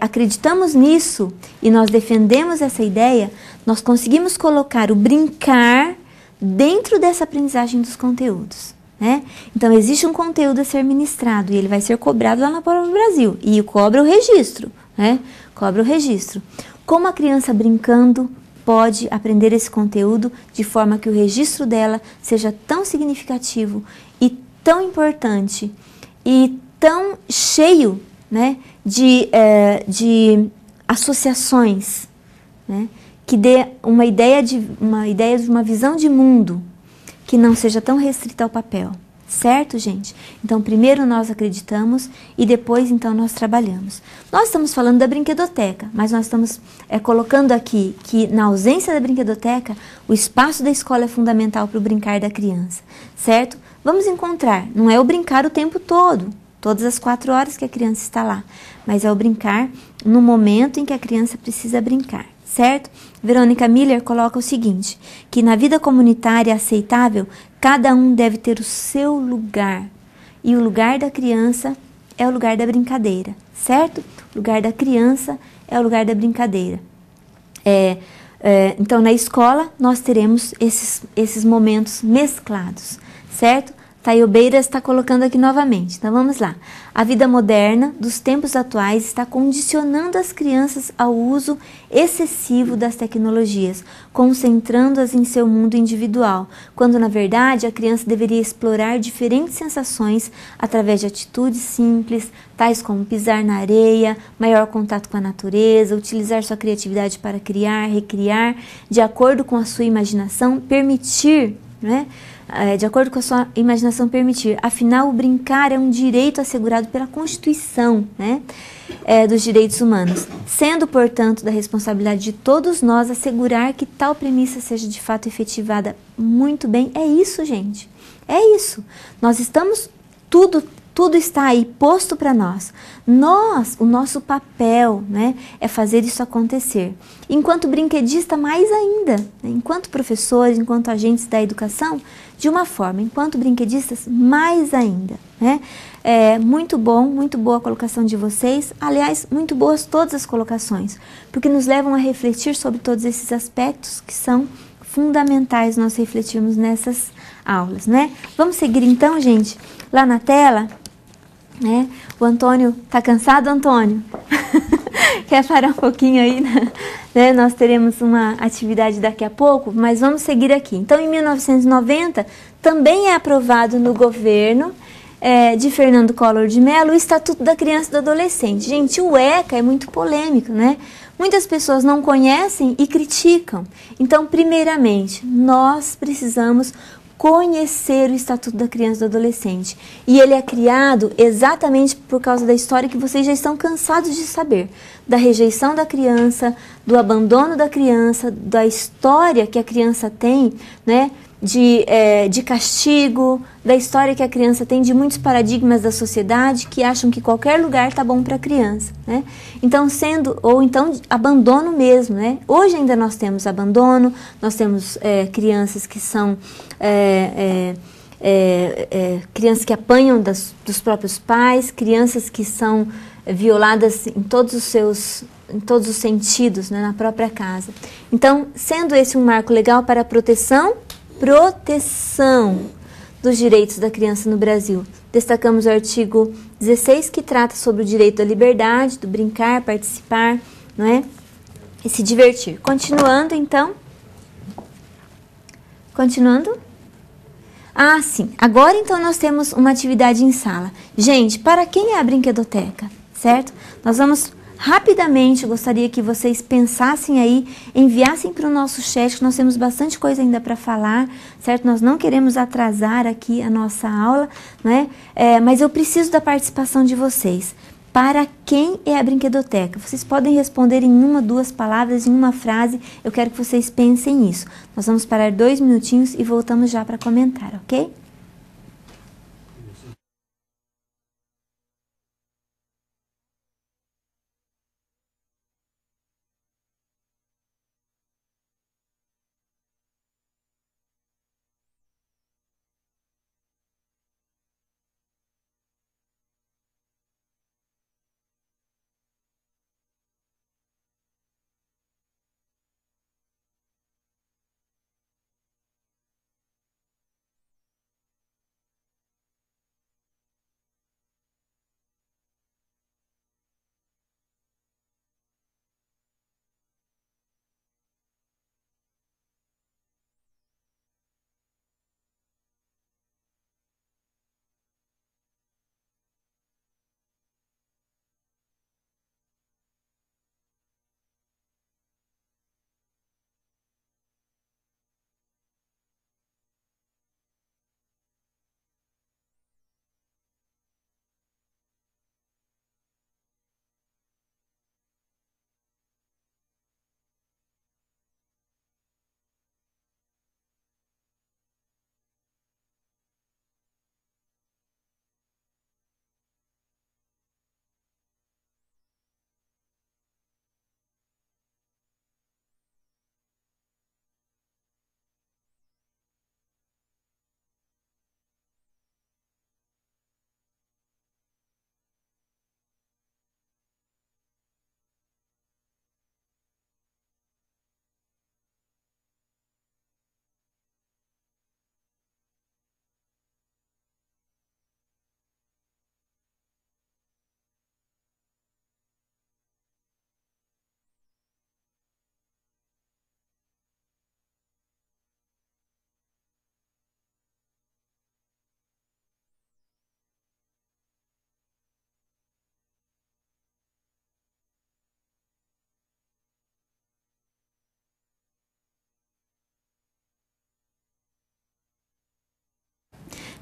[SPEAKER 1] acreditamos nisso e nós defendemos essa ideia, nós conseguimos colocar o brincar dentro dessa aprendizagem dos conteúdos, né? Então, existe um conteúdo a ser ministrado e ele vai ser cobrado lá na Prova do Brasil. E cobra o registro, né? Cobra o registro. Como a criança brincando pode aprender esse conteúdo de forma que o registro dela seja tão significativo e tão importante e tão cheio, né, de associações, né, que dê uma ideia de uma visão de mundo que não seja tão restrita ao papel, certo, gente? Então, primeiro nós acreditamos e depois, então, nós trabalhamos. Nós estamos falando da brinquedoteca, mas nós estamos colocando aqui que, na ausência da brinquedoteca, o espaço da escola é fundamental para o brincar da criança, certo? Vamos encontrar, não é o brincar o tempo todo, todas as 4 horas que a criança está lá, mas é o brincar no momento em que a criança precisa brincar, certo? Verônica Miller coloca o seguinte, que na vida comunitária aceitável, cada um deve ter o seu lugar, e o lugar da criança é o lugar da brincadeira, certo? O lugar da criança é o lugar da brincadeira. Então, na escola, nós teremos esses momentos mesclados, certo? Tayo Beiras está colocando aqui novamente. Então, vamos lá. A vida moderna dos tempos atuais está condicionando as crianças ao uso excessivo das tecnologias, concentrando-as em seu mundo individual, quando, na verdade, a criança deveria explorar diferentes sensações através de atitudes simples, tais como pisar na areia, maior contato com a natureza, utilizar sua criatividade para criar, recriar, de acordo com a sua imaginação, permitir, né? De acordo com a sua imaginação permitir. Afinal, o brincar é um direito assegurado pela Constituição, né, dos direitos humanos, sendo, portanto, da responsabilidade de todos nós assegurar que tal premissa seja de fato efetivada. Muito bem, é isso, gente, é isso. Nós estamos, tudo está aí posto para nós. O nosso papel, né, é fazer isso acontecer. Enquanto brinquedista, mais ainda, né, enquanto professores, enquanto agentes da educação, de uma forma, enquanto brinquedistas, mais ainda, né? Muito bom, muito boa a colocação de vocês. Aliás, muito boas todas as colocações, porque nos levam a refletir sobre todos esses aspectos que são fundamentais nós refletirmos nessas aulas, né? Vamos seguir então, gente, lá na tela, né? O Antônio, tá cansado, Antônio? Quer parar um pouquinho aí, né? Nós teremos uma atividade daqui a pouco, mas vamos seguir aqui. Então, em 1990, também é aprovado no governo de Fernando Collor de Mello o Estatuto da Criança e do Adolescente. Gente, o ECA é muito polêmico, né? Muitas pessoas não conhecem e criticam. Então, primeiramente, nós precisamos conhecer o Estatuto da Criança e do Adolescente. E ele é criado exatamente por causa da história que vocês já estão cansados de saber. Da rejeição da criança, do abandono da criança, da história que a criança tem, né, de castigo, da história que a criança tem, de muitos paradigmas da sociedade que acham que qualquer lugar está bom para a criança, né? Então, então abandono mesmo, né? Hoje ainda nós temos abandono, nós temos crianças que são crianças que apanham dos próprios pais, crianças que são violadas em todos os sentidos, né, na própria casa. Então, sendo esse um marco legal para a proteção dos direitos da criança no Brasil. Destacamos o artigo 16, que trata sobre o direito da liberdade, do brincar, participar, não é? E se divertir. Continuando, então. Continuando. Ah, sim. Agora, então, nós temos uma atividade em sala. Gente, para quem é a brinquedoteca, certo? Nós vamos rapidamente, gostaria que vocês pensassem aí, enviassem para o nosso chat, que nós temos bastante coisa ainda para falar, certo? Nós não queremos atrasar aqui a nossa aula, né? Mas eu preciso da participação de vocês. Para quem é a brinquedoteca? Vocês podem responder em 1, 2 palavras, em uma frase. Eu quero que vocês pensem nisso. Nós vamos parar 2 minutinhos e voltamos já para comentar, ok?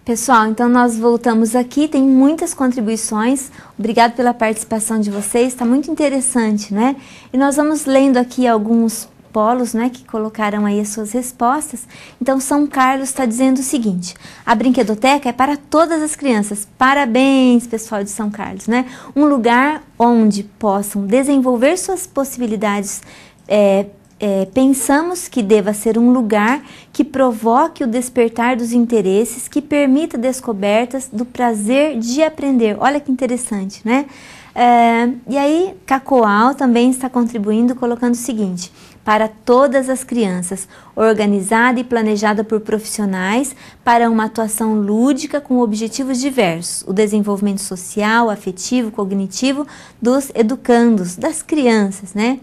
[SPEAKER 1] Pessoal, então nós voltamos aqui, tem muitas contribuições, obrigado pela participação de vocês, está muito interessante, né? E nós vamos lendo aqui alguns polos, né, que colocaram aí as suas respostas. Então, São Carlos está dizendo o seguinte: a brinquedoteca é para todas as crianças. Parabéns, pessoal de São Carlos, né? Um lugar onde possam desenvolver suas possibilidades. Pensamos que deva ser um lugar que provoque o despertar dos interesses, que permita descobertas do prazer de aprender. Olha que interessante, né? E aí, Cacoal também está contribuindo, colocando o seguinte: para todas as crianças, organizada e planejada por profissionais para uma atuação lúdica com objetivos diversos, o desenvolvimento social, afetivo, cognitivo dos educandos, das crianças, né?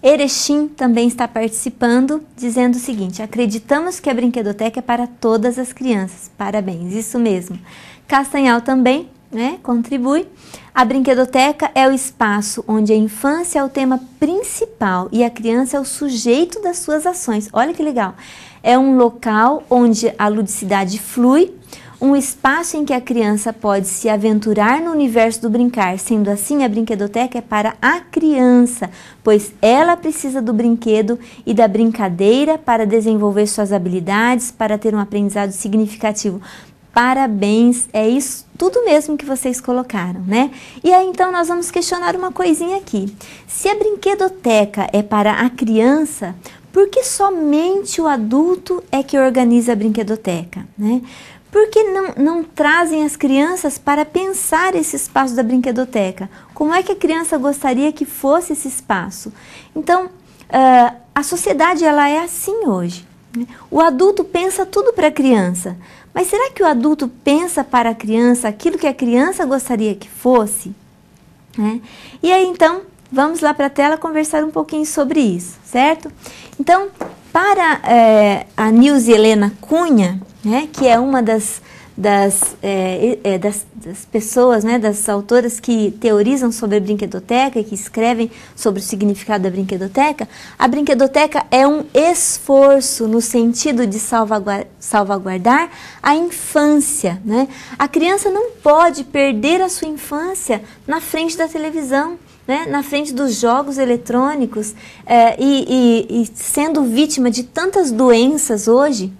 [SPEAKER 1] Erechim também está participando, dizendo o seguinte: acreditamos que a brinquedoteca é para todas as crianças. Parabéns, isso mesmo. Castanhal também, né, contribui. A brinquedoteca é o espaço onde a infância é o tema principal e a criança é o sujeito das suas ações. Olha que legal. É um local onde a ludicidade flui, um espaço em que a criança pode se aventurar no universo do brincar. Sendo assim, a brinquedoteca é para a criança, pois ela precisa do brinquedo e da brincadeira para desenvolver suas habilidades, para ter um aprendizado significativo. Parabéns, é isso tudo mesmo que vocês colocaram, né? E aí então nós vamos questionar uma coisinha aqui. Se a brinquedoteca é para a criança, por que somente o adulto é que organiza a brinquedoteca, né? Por que não trazem as crianças para pensar esse espaço da brinquedoteca? Como é que a criança gostaria que fosse esse espaço? Então, a sociedade ela é assim hoje, né? O adulto pensa tudo para a criança. Mas será que o adulto pensa para a criança aquilo que a criança gostaria que fosse? E aí, então, vamos lá para a tela conversar um pouquinho sobre isso, certo? Então, para a Nilce Helena Cunha, né, que é uma das pessoas, né, das autoras que teorizam sobre a brinquedoteca e que escrevem sobre o significado da brinquedoteca, a brinquedoteca é um esforço no sentido de salvaguardar a infância, né? A criança não pode perder a sua infância na frente da televisão, né, na frente dos jogos eletrônicos e sendo vítima de tantas doenças hoje,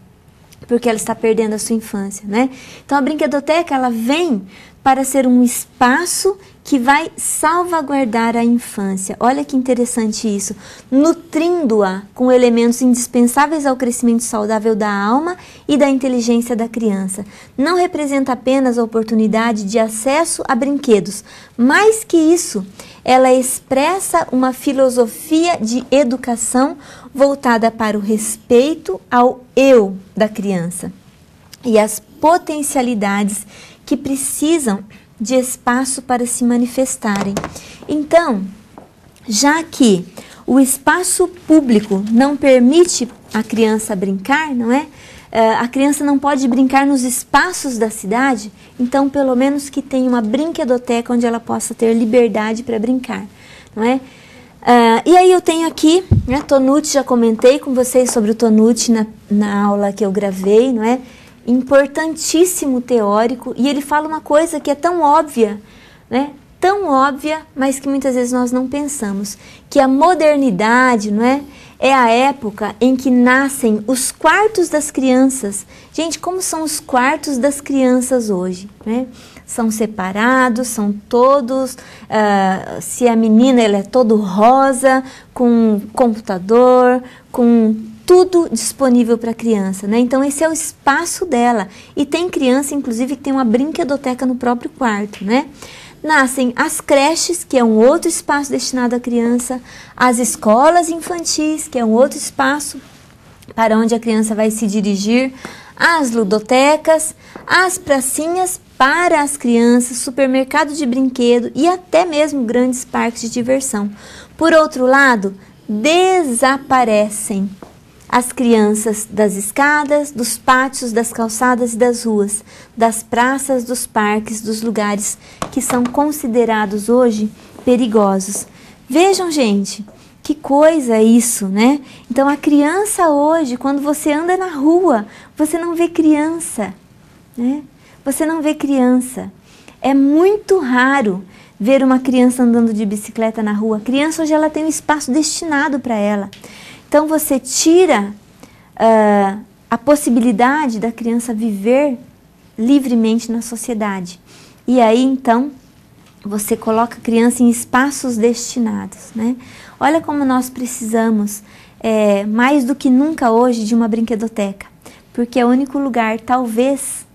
[SPEAKER 1] porque ela está perdendo a sua infância, né? Então a brinquedoteca ela vem para ser um espaço que vai salvaguardar a infância. Olha que interessante isso, nutrindo-a com elementos indispensáveis ao crescimento saudável da alma e da inteligência da criança. Não representa apenas a oportunidade de acesso a brinquedos, mais que isso, ela expressa uma filosofia de educação voltada para o respeito ao eu da criança e as potencialidades que precisam de espaço para se manifestarem. Então, já que o espaço público não permite a criança brincar, não é? A criança não pode brincar nos espaços da cidade, então pelo menos que tenha uma brinquedoteca onde ela possa ter liberdade para brincar, não é? E aí eu tenho aqui, né, Tonucci, já comentei com vocês sobre o Tonucci na aula que eu gravei, não é? Importantíssimo teórico, e ele fala uma coisa que é tão óbvia, né? Tão óbvia, mas que muitas vezes nós não pensamos, que a modernidade, não é? É a época em que nascem os quartos das crianças. Gente, como são os quartos das crianças hoje, né? São separados, são todos, se a menina ela é todo rosa, com computador, com tudo disponível para a criança, né? Então esse é o espaço dela. E tem criança, inclusive, que tem uma brinquedoteca no próprio quarto, né? Nascem as creches, que é um outro espaço destinado à criança, as escolas infantis, que é um outro espaço para onde a criança vai se dirigir, as ludotecas, as pracinhas para as crianças, supermercado de brinquedo e até mesmo grandes parques de diversão. Por outro lado, desaparecem as crianças das escadas, dos pátios, das calçadas e das ruas, das praças, dos parques, dos lugares que são considerados hoje perigosos. Vejam, gente, que coisa é isso, né? Então, a criança hoje, quando você anda na rua, você não vê criança, né? você não vê criança. É muito raro ver uma criança andando de bicicleta na rua. A criança hoje ela tem um espaço destinado para ela. Então você tira a possibilidade da criança viver livremente na sociedade. E aí então você coloca a criança em espaços destinados, né? Olha como nós precisamos, mais do que nunca hoje, de uma brinquedoteca. Porque é o único lugar, talvez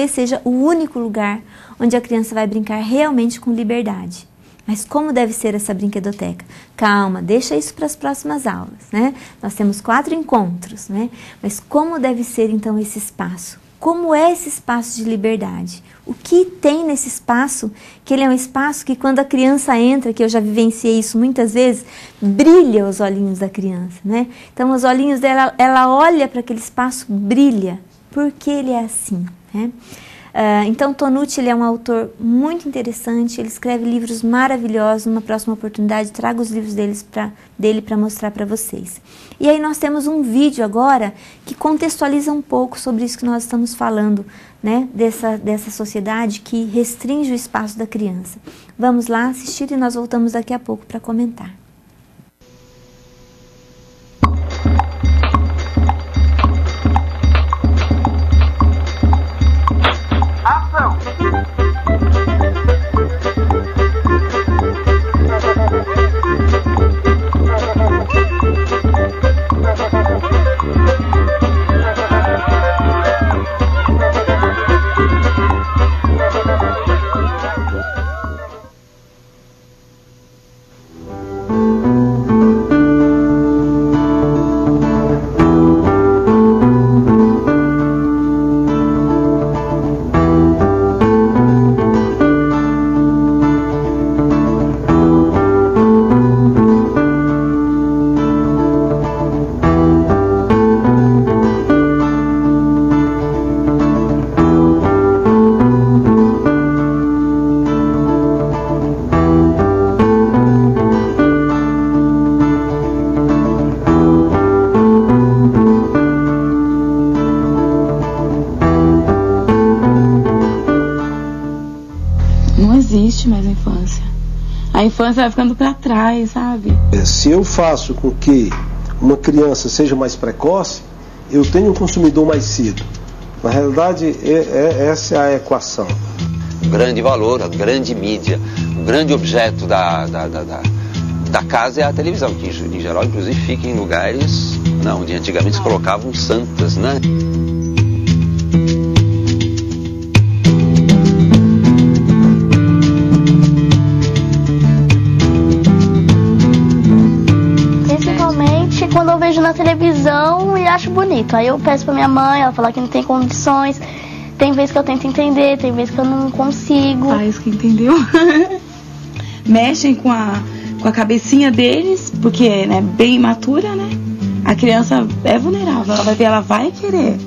[SPEAKER 1] seja o único lugar onde a criança vai brincar realmente com liberdade. Mas como deve ser essa brinquedoteca? Calma, deixa isso para as próximas aulas, né? Nós temos 4 encontros, né? Mas como deve ser então esse espaço? Como é esse espaço de liberdade? O que tem nesse espaço, que ele é um espaço que quando a criança entra, que eu já vivenciei isso muitas vezes, brilha os olhinhos da criança, né? Então os olhinhos dela, ela olha para aquele espaço, brilha, porque ele é assim, né? Então Tonucci, ele é um autor muito interessante, ele escreve livros maravilhosos. Numa próxima oportunidade trago os livros dele para mostrar para vocês. E aí nós temos um vídeo agora que contextualiza um pouco sobre isso que nós estamos falando, né? Dessa sociedade que restringe o espaço da criança. Vamos lá assistir e nós voltamos daqui a pouco para comentar.
[SPEAKER 2] Mais a infância. A infância vai ficando para trás, sabe?
[SPEAKER 3] Se eu faço com que uma criança seja mais precoce, eu tenho um consumidor mais cedo. Na realidade, essa é a equação.
[SPEAKER 4] O grande valor, a grande mídia, o grande objeto da casa é a televisão, que em geral, inclusive, fica em lugares onde antigamente se colocavam santas, né?
[SPEAKER 5] Quando eu vejo na televisão e acho bonito. Aí eu peço pra minha mãe, ela fala que não tem condições. Tem vezes que eu tento entender, tem vezes que eu não consigo.
[SPEAKER 2] Pais que entendeu? Mexem com a cabecinha deles, porque é bem imatura, né? A criança é vulnerável, ela vai ver, ela vai querer.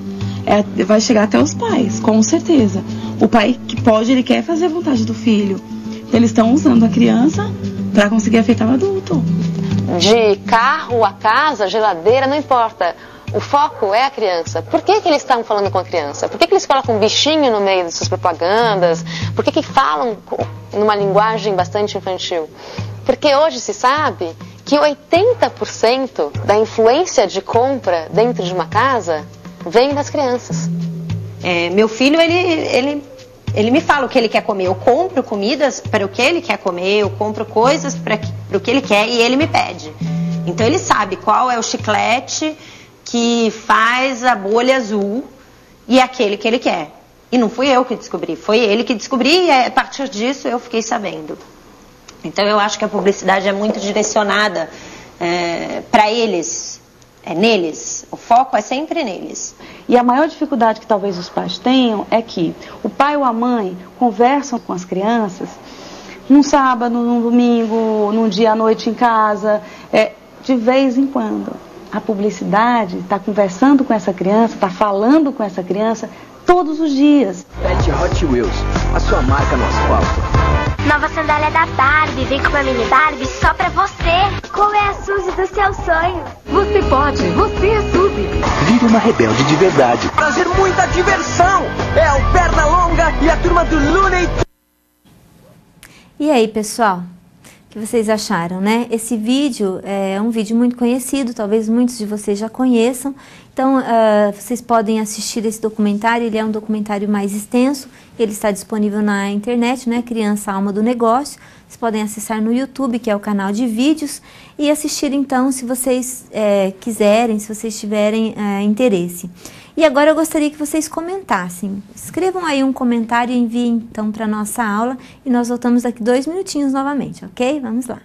[SPEAKER 2] Vai chegar até os pais, com certeza. O pai que pode, ele quer fazer a vontade do filho. Então eles estão usando a criança para conseguir afetar o adulto.
[SPEAKER 6] De carro a casa, geladeira, não importa. O foco é a criança. Por que eles estão falando com a criança? Por que eles colocam um bichinho no meio de suas propagandas? Por que falam numa linguagem bastante infantil? Porque hoje se sabe que 80% da influência de compra dentro de uma casa vem das crianças.
[SPEAKER 7] Meu filho, ele me fala o que ele quer comer. Eu compro comidas para o que ele quer comer, eu compro coisas para o que ele quer e ele me pede. Então ele sabe qual é o chiclete que faz a bolha azul e aquele que ele quer. E não fui eu que descobri, foi ele que descobriu e a partir disso eu fiquei sabendo. Então eu acho que a publicidade é muito direcionada para eles, neles. O foco é sempre neles.
[SPEAKER 2] E a maior dificuldade que talvez os pais tenham é que o pai ou a mãe conversam com as crianças num sábado, num domingo, num dia à noite em casa, de vez em quando. A publicidade está conversando com essa criança, está falando com essa criança todos os dias.
[SPEAKER 8] Pet Hot Wheels, a sua marca no asfalto.
[SPEAKER 5] Nova sandália da Barbie, vem com uma mini Barbie só pra você. Qual é a Suzy do seu sonho?
[SPEAKER 9] Você pode, você é Suzy.
[SPEAKER 8] Vira uma rebelde de verdade. Trazer muita diversão. É o Pernalonga e a turma do Looney Tunes.
[SPEAKER 1] E aí, pessoal? O que vocês acharam, né? Esse vídeo é um vídeo muito conhecido, talvez muitos de vocês já conheçam. Então, vocês podem assistir esse documentário, ele é um documentário mais extenso, ele está disponível na internet, né? Criança, Alma do Negócio. Vocês podem acessar no YouTube, que é o canal de vídeos, e assistir então, se vocês quiserem, se vocês tiverem interesse. E agora eu gostaria que vocês comentassem. Escrevam aí um comentário e enviem então para a nossa aula e nós voltamos daqui 2 minutinhos novamente, ok? Vamos lá.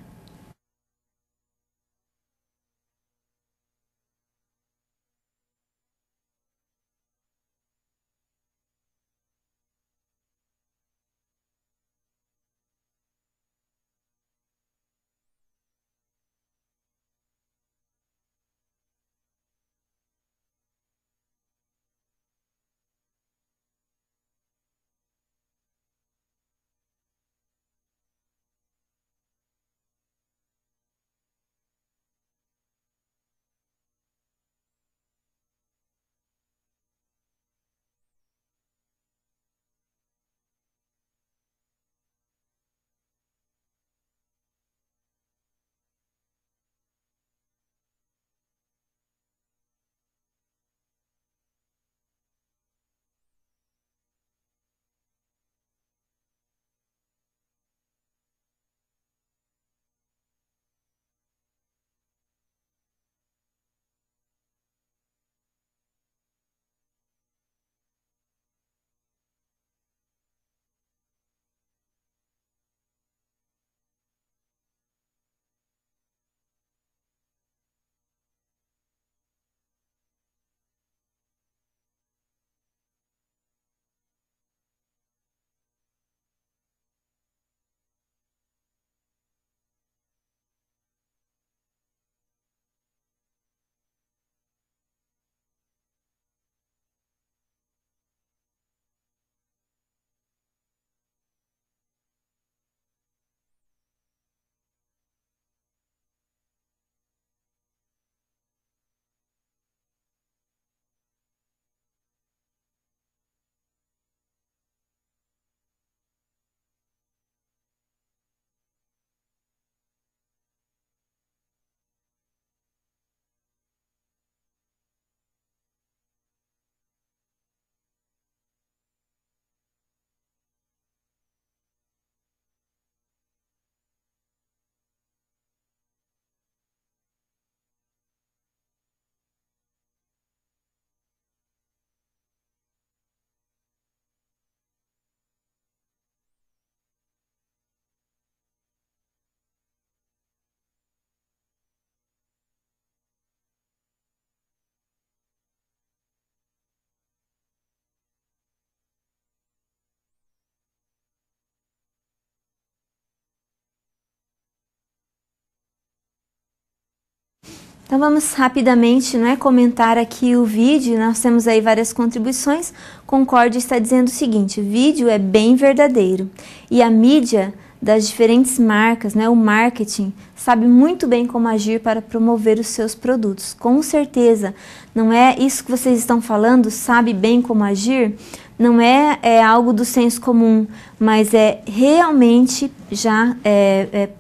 [SPEAKER 1] Então vamos rapidamente, comentar aqui o vídeo. Nós temos aí várias contribuições. Concorde está dizendo o seguinte: o vídeo é bem verdadeiro e a mídia das diferentes marcas, o marketing, sabe muito bem como agir para promover os seus produtos. Com certeza, não é isso que vocês estão falando, sabe bem como agir? Não é algo do senso comum, mas é realmente já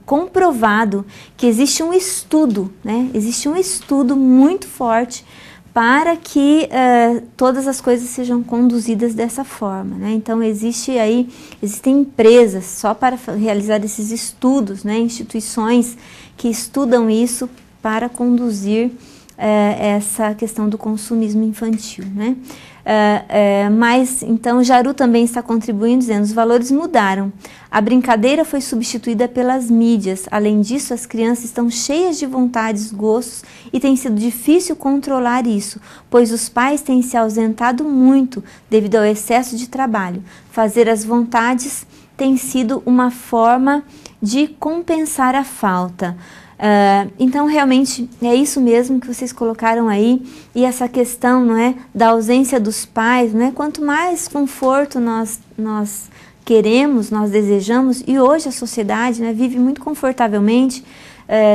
[SPEAKER 1] comprovado que existe um estudo, existe um estudo muito forte para que todas as coisas sejam conduzidas dessa forma, Então existem empresas só para realizar esses estudos, instituições que estudam isso para conduzir essa questão do consumismo infantil, Mas então Jaru também está contribuindo dizendo: os valores mudaram, a brincadeira foi substituída pelas mídias, além disso as crianças estão cheias de vontades, gostos e tem sido difícil controlar isso, pois os pais têm se ausentado muito devido ao excesso de trabalho. Fazer as vontades tem sido uma forma de compensar a falta. Então realmente é isso mesmo que vocês colocaram aí, e essa questão da ausência dos pais, quanto mais conforto nós queremos, nós desejamos, e hoje a sociedade vive muito confortavelmente,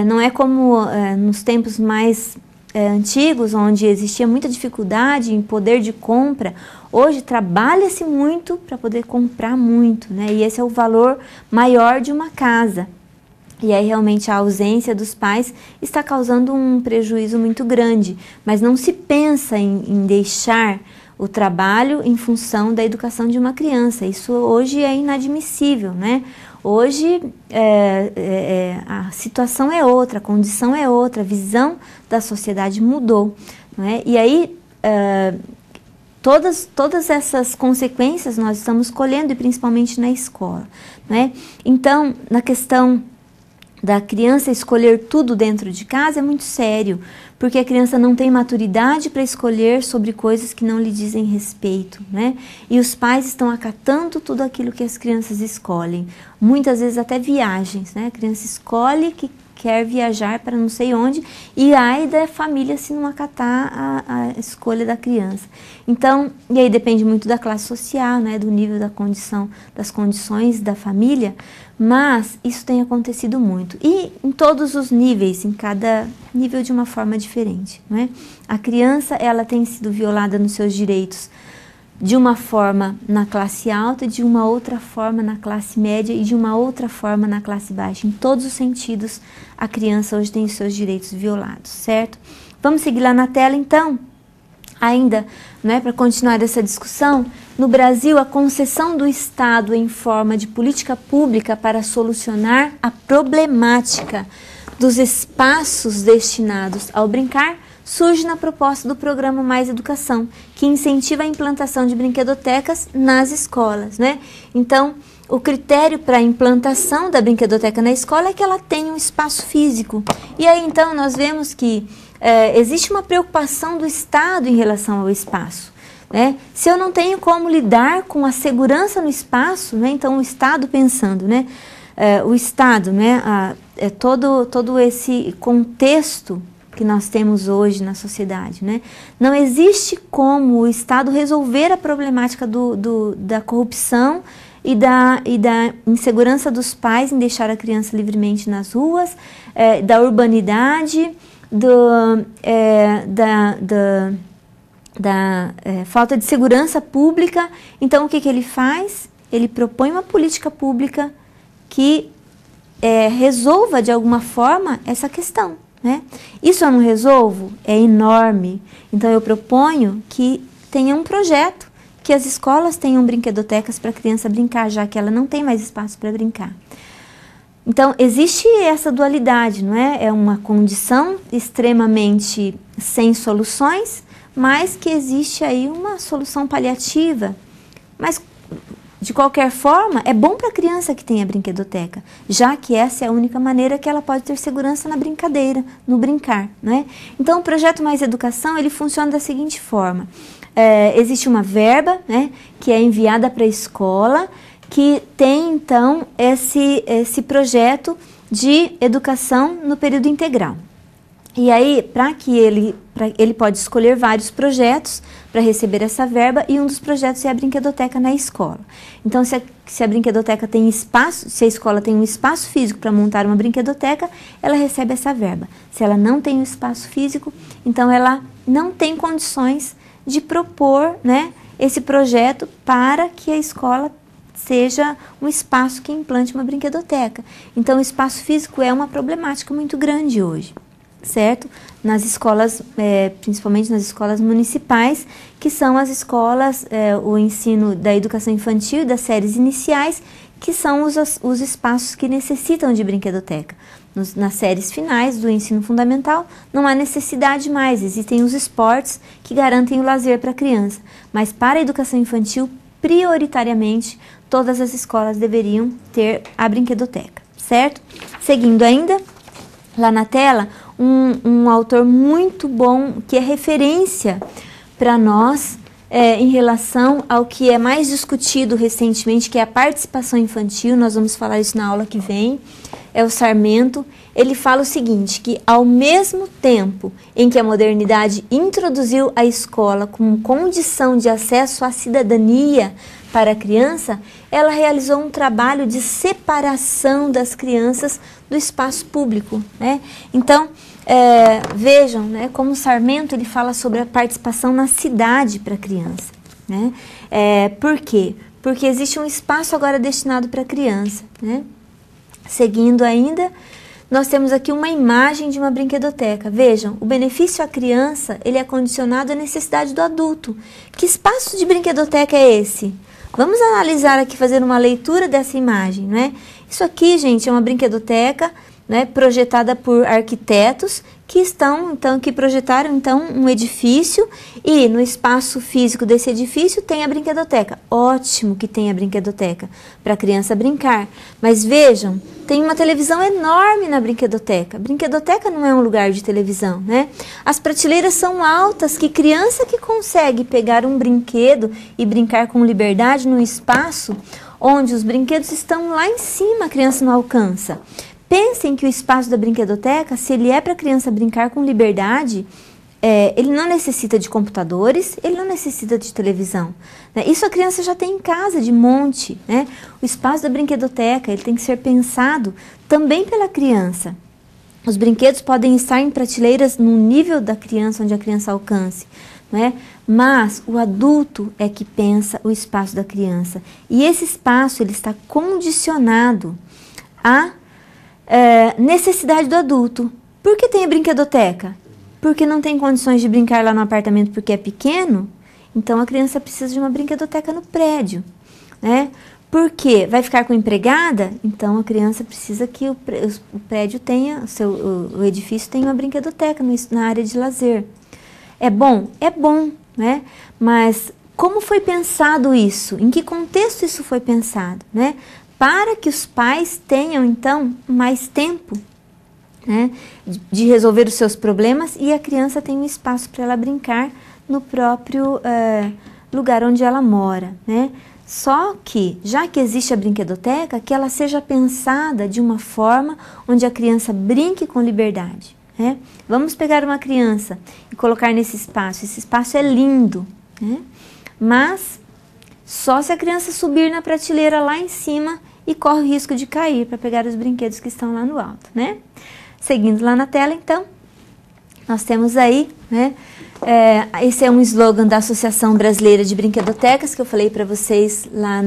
[SPEAKER 1] não é como nos tempos mais antigos, onde existia muita dificuldade em poder de compra, hoje trabalha-se muito para poder comprar muito, né? E esse é o valor maior de uma casa. E aí realmente a ausência dos pais está causando um prejuízo muito grande, mas não se pensa em deixar o trabalho em função da educação de uma criança. Isso hoje é inadmissível, né? Hoje a situação é outra, a condição é outra, a visão da sociedade mudou, né? E aí todas essas consequências nós estamos colhendo, e principalmente na escola, né? Então, na questão da criança escolher tudo dentro de casa é muito sério, porque a criança não tem maturidade para escolher sobre coisas que não lhe dizem respeito, né? E os pais estão acatando tudo aquilo que as crianças escolhem, muitas vezes até viagens, né? A criança escolhe que quer viajar para não sei onde, e ai da família se não acatar a escolha da criança. Então, e aí depende muito da classe social, né? Do nível da condição, das condições da família, mas isso tem acontecido muito. E em todos os níveis, em cada nível de uma forma diferente, né? A criança, ela tem sido violada nos seus direitos de uma forma na classe alta, de uma outra forma na classe média e de uma outra forma na classe baixa. Em todos os sentidos, a criança hoje tem os seus direitos violados, certo? Vamos seguir lá na tela, então? Ainda, né, para continuar essa discussão, no Brasil, a concessão do Estado em forma de política pública para solucionar a problemática dos espaços destinados ao brincar surge na proposta do programa Mais Educação, que incentiva a implantação de brinquedotecas nas escolas, né? Então, o critério para a implantação da brinquedoteca na escola é que ela tenha um espaço físico. E aí, então, nós vemos que existe uma preocupação do Estado em relação ao espaço, né? Se eu não tenho como lidar com a segurança no espaço, né? Então, o Estado pensando, né? O Estado, né? Todo esse contexto que nós temos hoje na sociedade, né? Não existe como o Estado resolver a problemática da corrupção e da insegurança dos pais em deixar a criança livremente nas ruas, da urbanidade, da falta de segurança pública. Então, o que ele faz? Ele propõe uma política pública que resolva de alguma forma essa questão, né? Isso eu não resolvo? É enorme. Então eu proponho que tenha um projeto, que as escolas tenham brinquedotecas para a criança brincar, já que ela não tem mais espaço para brincar. Então existe essa dualidade, não é? É uma condição extremamente sem soluções, mas que existe aí uma solução paliativa. Mas de qualquer forma, é bom para a criança que tenha brinquedoteca, já que essa é a única maneira que ela pode ter segurança na brincadeira, no brincar, né? Então, o projeto Mais Educação, ele funciona da seguinte forma. Existe uma verba, né, que é enviada para a escola, que tem, então, esse projeto de educação no período integral. E aí, ele pode escolher vários projetos para receber essa verba, e um dos projetos é a brinquedoteca na escola. Então, se a brinquedoteca tem espaço, se a escola tem um espaço físico para montar uma brinquedoteca, ela recebe essa verba. Se ela não tem um espaço físico, então ela não tem condições de propor, né, esse projeto para que a escola seja um espaço que implante uma brinquedoteca. Então, o espaço físico é uma problemática muito grande hoje, certo? Nas escolas, principalmente nas escolas municipais, que são as escolas, o ensino da educação infantil e das séries iniciais, que são os espaços que necessitam de brinquedoteca. Nas séries finais do ensino fundamental, não há necessidade mais, existem os esportes que garantem o lazer para a criança. Mas para a educação infantil, prioritariamente, todas as escolas deveriam ter a brinquedoteca, certo? Seguindo ainda, lá na tela, um autor muito bom, que é referência para nós em relação ao que é mais discutido recentemente, que é a participação infantil. Nós vamos falar isso na aula que vem, é o Sarmento. Ele fala o seguinte, que ao mesmo tempo em que a modernidade introduziu a escola como condição de acesso à cidadania para a criança, ela realizou um trabalho de separação das crianças do espaço público, né? Então, vejam, né, como o Sarmento ele fala sobre a participação na cidade para a criança. Né? Por quê? Porque existe um espaço agora destinado para a criança. Né? Seguindo ainda, nós temos aqui uma imagem de uma brinquedoteca. Vejam, o benefício à criança ele é condicionado à necessidade do adulto. Que espaço de brinquedoteca é esse? Vamos analisar aqui, fazer uma leitura dessa imagem. Né? Isso aqui, gente, é uma brinquedoteca, né, projetada por arquitetos que projetaram então um edifício, e no espaço físico desse edifício tem a brinquedoteca. Ótimo que tem a brinquedoteca para a criança brincar, mas vejam, tem uma televisão enorme na brinquedoteca. Brinquedoteca não é um lugar de televisão, né? As prateleiras são altas, que criança que consegue pegar um brinquedo e brincar com liberdade num espaço onde os brinquedos estão lá em cima, a criança não alcança. Pensem que o espaço da brinquedoteca, se ele é para a criança brincar com liberdade, ele não necessita de computadores, ele não necessita de televisão. Né? Isso a criança já tem em casa, de monte. Né? O espaço da brinquedoteca ele tem que ser pensado também pela criança. Os brinquedos podem estar em prateleiras no nível da criança, onde a criança alcance. Né? Mas o adulto é que pensa o espaço da criança. E esse espaço ele está condicionado à necessidade do adulto. Por que tem a brinquedoteca? Porque não tem condições de brincar lá no apartamento porque é pequeno, então a criança precisa de uma brinquedoteca no prédio. Né? Porque vai ficar com empregada, então a criança precisa que o prédio tenha, o edifício tenha uma brinquedoteca na área de lazer. É bom? É bom, né? Mas como foi pensado isso? Em que contexto isso foi pensado? Né? Para que os pais tenham, então, mais tempo, né, de resolver os seus problemas, e a criança tem um espaço para ela brincar no próprio lugar onde ela mora. Né? Só que, já que existe a brinquedoteca, que ela seja pensada de uma forma onde a criança brinque com liberdade. Né? Vamos pegar uma criança e colocar nesse espaço. Esse espaço é lindo, né? Mas só se a criança subir na prateleira lá em cima e corre o risco de cair para pegar os brinquedos que estão lá no alto, né? Seguindo lá na tela, então, nós temos aí, né? Esse é um slogan da Associação Brasileira de Brinquedotecas, que eu falei para vocês lá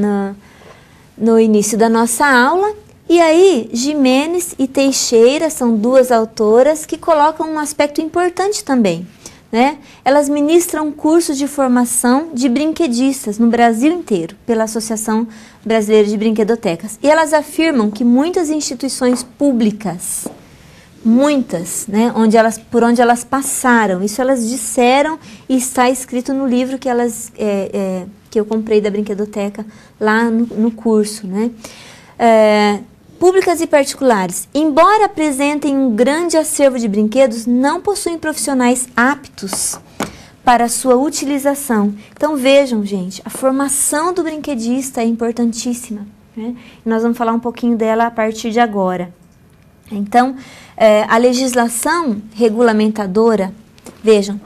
[SPEAKER 1] no início da nossa aula. E aí, Jimenez e Teixeira são duas autoras que colocam um aspecto importante também. Né? Elas ministram cursos de formação de brinquedistas no Brasil inteiro, pela Associação Brasileira de Brinquedotecas. E elas afirmam que muitas instituições públicas, muitas, né, por onde elas passaram, isso elas disseram e está escrito no livro que eu comprei da brinquedoteca lá no curso, né? Públicas e particulares, embora apresentem um grande acervo de brinquedos, não possuem profissionais aptos para sua utilização. Então vejam, gente, a formação do brinquedista é importantíssima. Né? E nós vamos falar um pouquinho dela a partir de agora. Então, a legislação regulamentadora, vejam,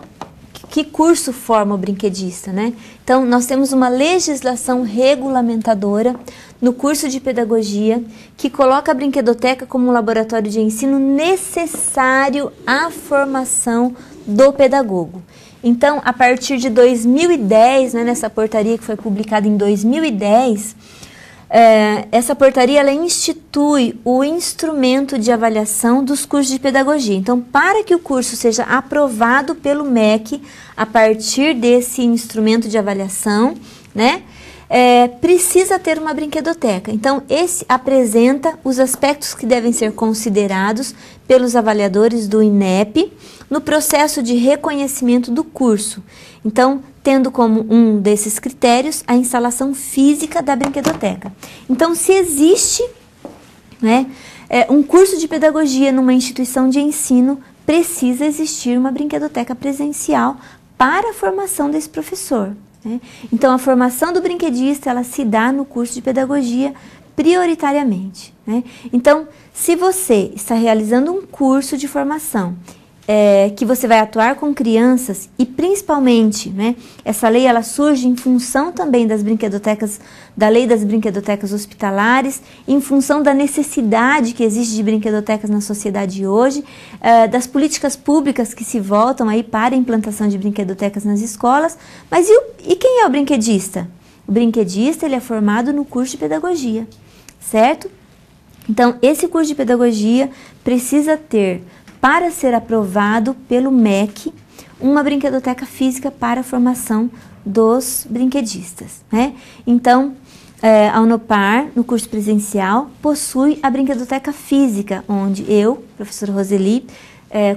[SPEAKER 1] que curso forma o brinquedista, né? Então, nós temos uma legislação regulamentadora no curso de pedagogia que coloca a brinquedoteca como um laboratório de ensino necessário à formação do pedagogo. Então, a partir de 2010, né, nessa portaria que foi publicada em 2010, essa portaria ela institui o instrumento de avaliação dos cursos de pedagogia. Então, para que o curso seja aprovado pelo MEC, a partir desse instrumento de avaliação, né, precisa ter uma brinquedoteca. Então, esse apresenta os aspectos que devem ser considerados pelos avaliadores do INEP no processo de reconhecimento do curso. Então, tendo como um desses critérios a instalação física da brinquedoteca. Então, se existe, né, um curso de pedagogia numa instituição de ensino, precisa existir uma brinquedoteca presencial para a formação desse professor. Né? Então, a formação do brinquedista ela se dá no curso de pedagogia prioritariamente. Né? Então, se você está realizando um curso de formação que você vai atuar com crianças e principalmente, né, essa lei ela surge em função também das brinquedotecas, da lei das brinquedotecas hospitalares, em função da necessidade que existe de brinquedotecas na sociedade hoje, das políticas públicas que se voltam aí para a implantação de brinquedotecas nas escolas. Mas e quem é o brinquedista? O brinquedista ele é formado no curso de pedagogia, certo? Então, esse curso de pedagogia precisa ter, para ser aprovado pelo MEC, uma brinquedoteca física para a formação dos brinquedistas, né? Então, a Unopar, no curso presencial, possui a brinquedoteca física, onde eu, professora Roseli,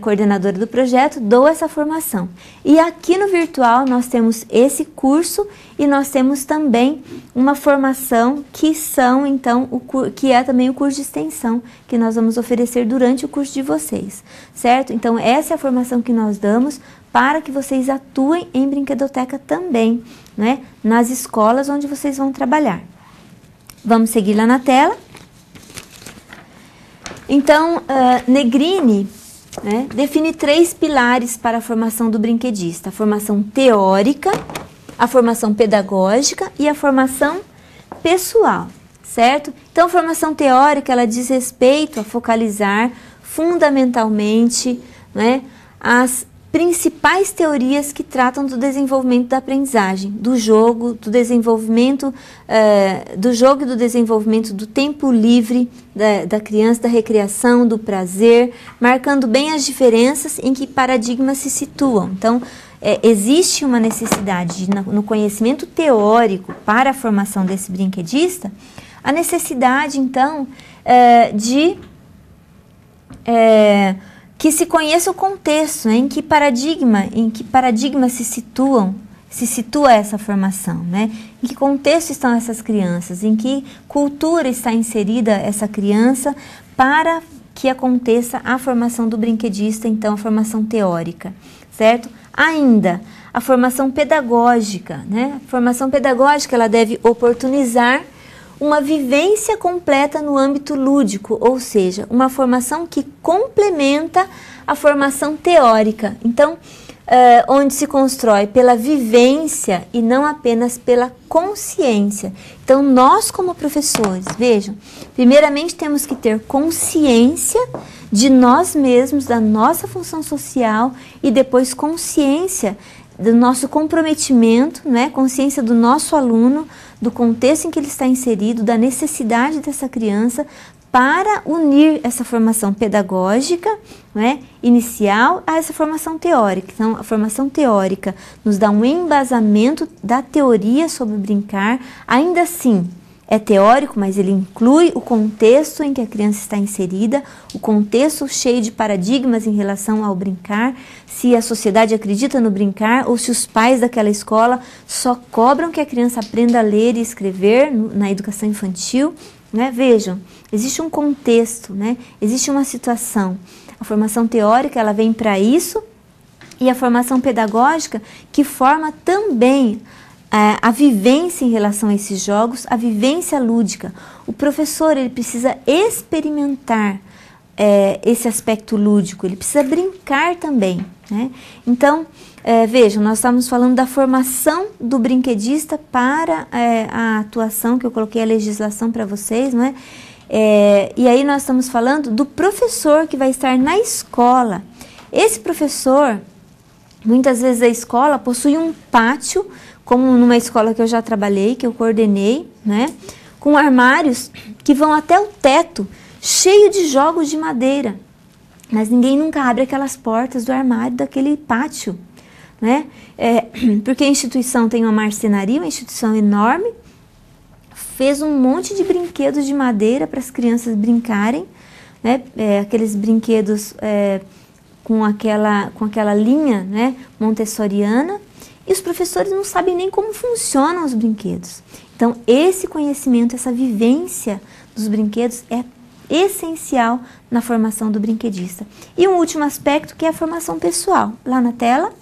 [SPEAKER 1] coordenadora do projeto, dou essa formação. E aqui no virtual nós temos esse curso e nós temos também uma formação que que é também o curso de extensão que nós vamos oferecer durante o curso de vocês, certo? Então essa é a formação que nós damos para que vocês atuem em brinquedoteca também, né? Nas escolas onde vocês vão trabalhar. Vamos seguir lá na tela. Então, Negrini define 3 pilares para a formação do brinquedista: a formação teórica, a formação pedagógica e a formação pessoal, certo? Então, a formação teórica, ela diz respeito a focalizar fundamentalmente, né, as principais teorias que tratam do desenvolvimento da aprendizagem, do jogo, do desenvolvimento do jogo e do desenvolvimento do tempo livre da criança, da recreação, do prazer, marcando bem as diferenças em que paradigmas se situam. Então, existe uma necessidade no conhecimento teórico para a formação desse brinquedista, a necessidade, então, que se conheça o contexto, né? Em que paradigma se situa essa formação, né? Em que contexto estão essas crianças, em que cultura está inserida essa criança para que aconteça a formação do brinquedista, então a formação teórica, certo? Ainda, a formação pedagógica, né? A formação pedagógica, ela deve oportunizar uma vivência completa no âmbito lúdico, ou seja, uma formação que complementa a formação teórica. Então, onde se constrói pela vivência e não apenas pela consciência. Então, nós como professores, vejam, primeiramente temos que ter consciência de nós mesmos, da nossa função social e depois consciência do nosso comprometimento, né? Consciência do nosso aluno, do contexto em que ele está inserido, da necessidade dessa criança para unir essa formação pedagógica, né, inicial a essa formação teórica. Então, a formação teórica nos dá um embasamento da teoria sobre brincar, ainda assim, é teórico, mas ele inclui o contexto em que a criança está inserida, o contexto cheio de paradigmas em relação ao brincar, se a sociedade acredita no brincar ou se os pais daquela escola só cobram que a criança aprenda a ler e escrever na educação infantil, né? Vejam, existe um contexto, né? Existe uma situação. A formação teórica, ela vem para isso, e a formação pedagógica que forma também a vivência em relação a esses jogos, a vivência lúdica. O professor, ele precisa experimentar esse aspecto lúdico, ele precisa brincar também, né? Então, vejam, nós estamos falando da formação do brinquedista para a atuação, que eu coloquei a legislação para vocês, não é? E aí nós estamos falando do professor que vai estar na escola. Esse professor, muitas vezes a escola possui um pátio, como numa escola que eu já trabalhei, que eu coordenei, né, com armários que vão até o teto, cheio de jogos de madeira. Mas ninguém nunca abre aquelas portas do armário daquele pátio, né? Porque a instituição tem uma marcenaria, uma instituição enorme, fez um monte de brinquedos de madeira para as crianças brincarem, né? Aqueles brinquedos com aquela linha, né, montessoriana, e os professores não sabem nem como funcionam os brinquedos. Então, esse conhecimento, essa vivência dos brinquedos é essencial na formação do brinquedista. E um último aspecto, que é a formação pessoal. Lá na tela.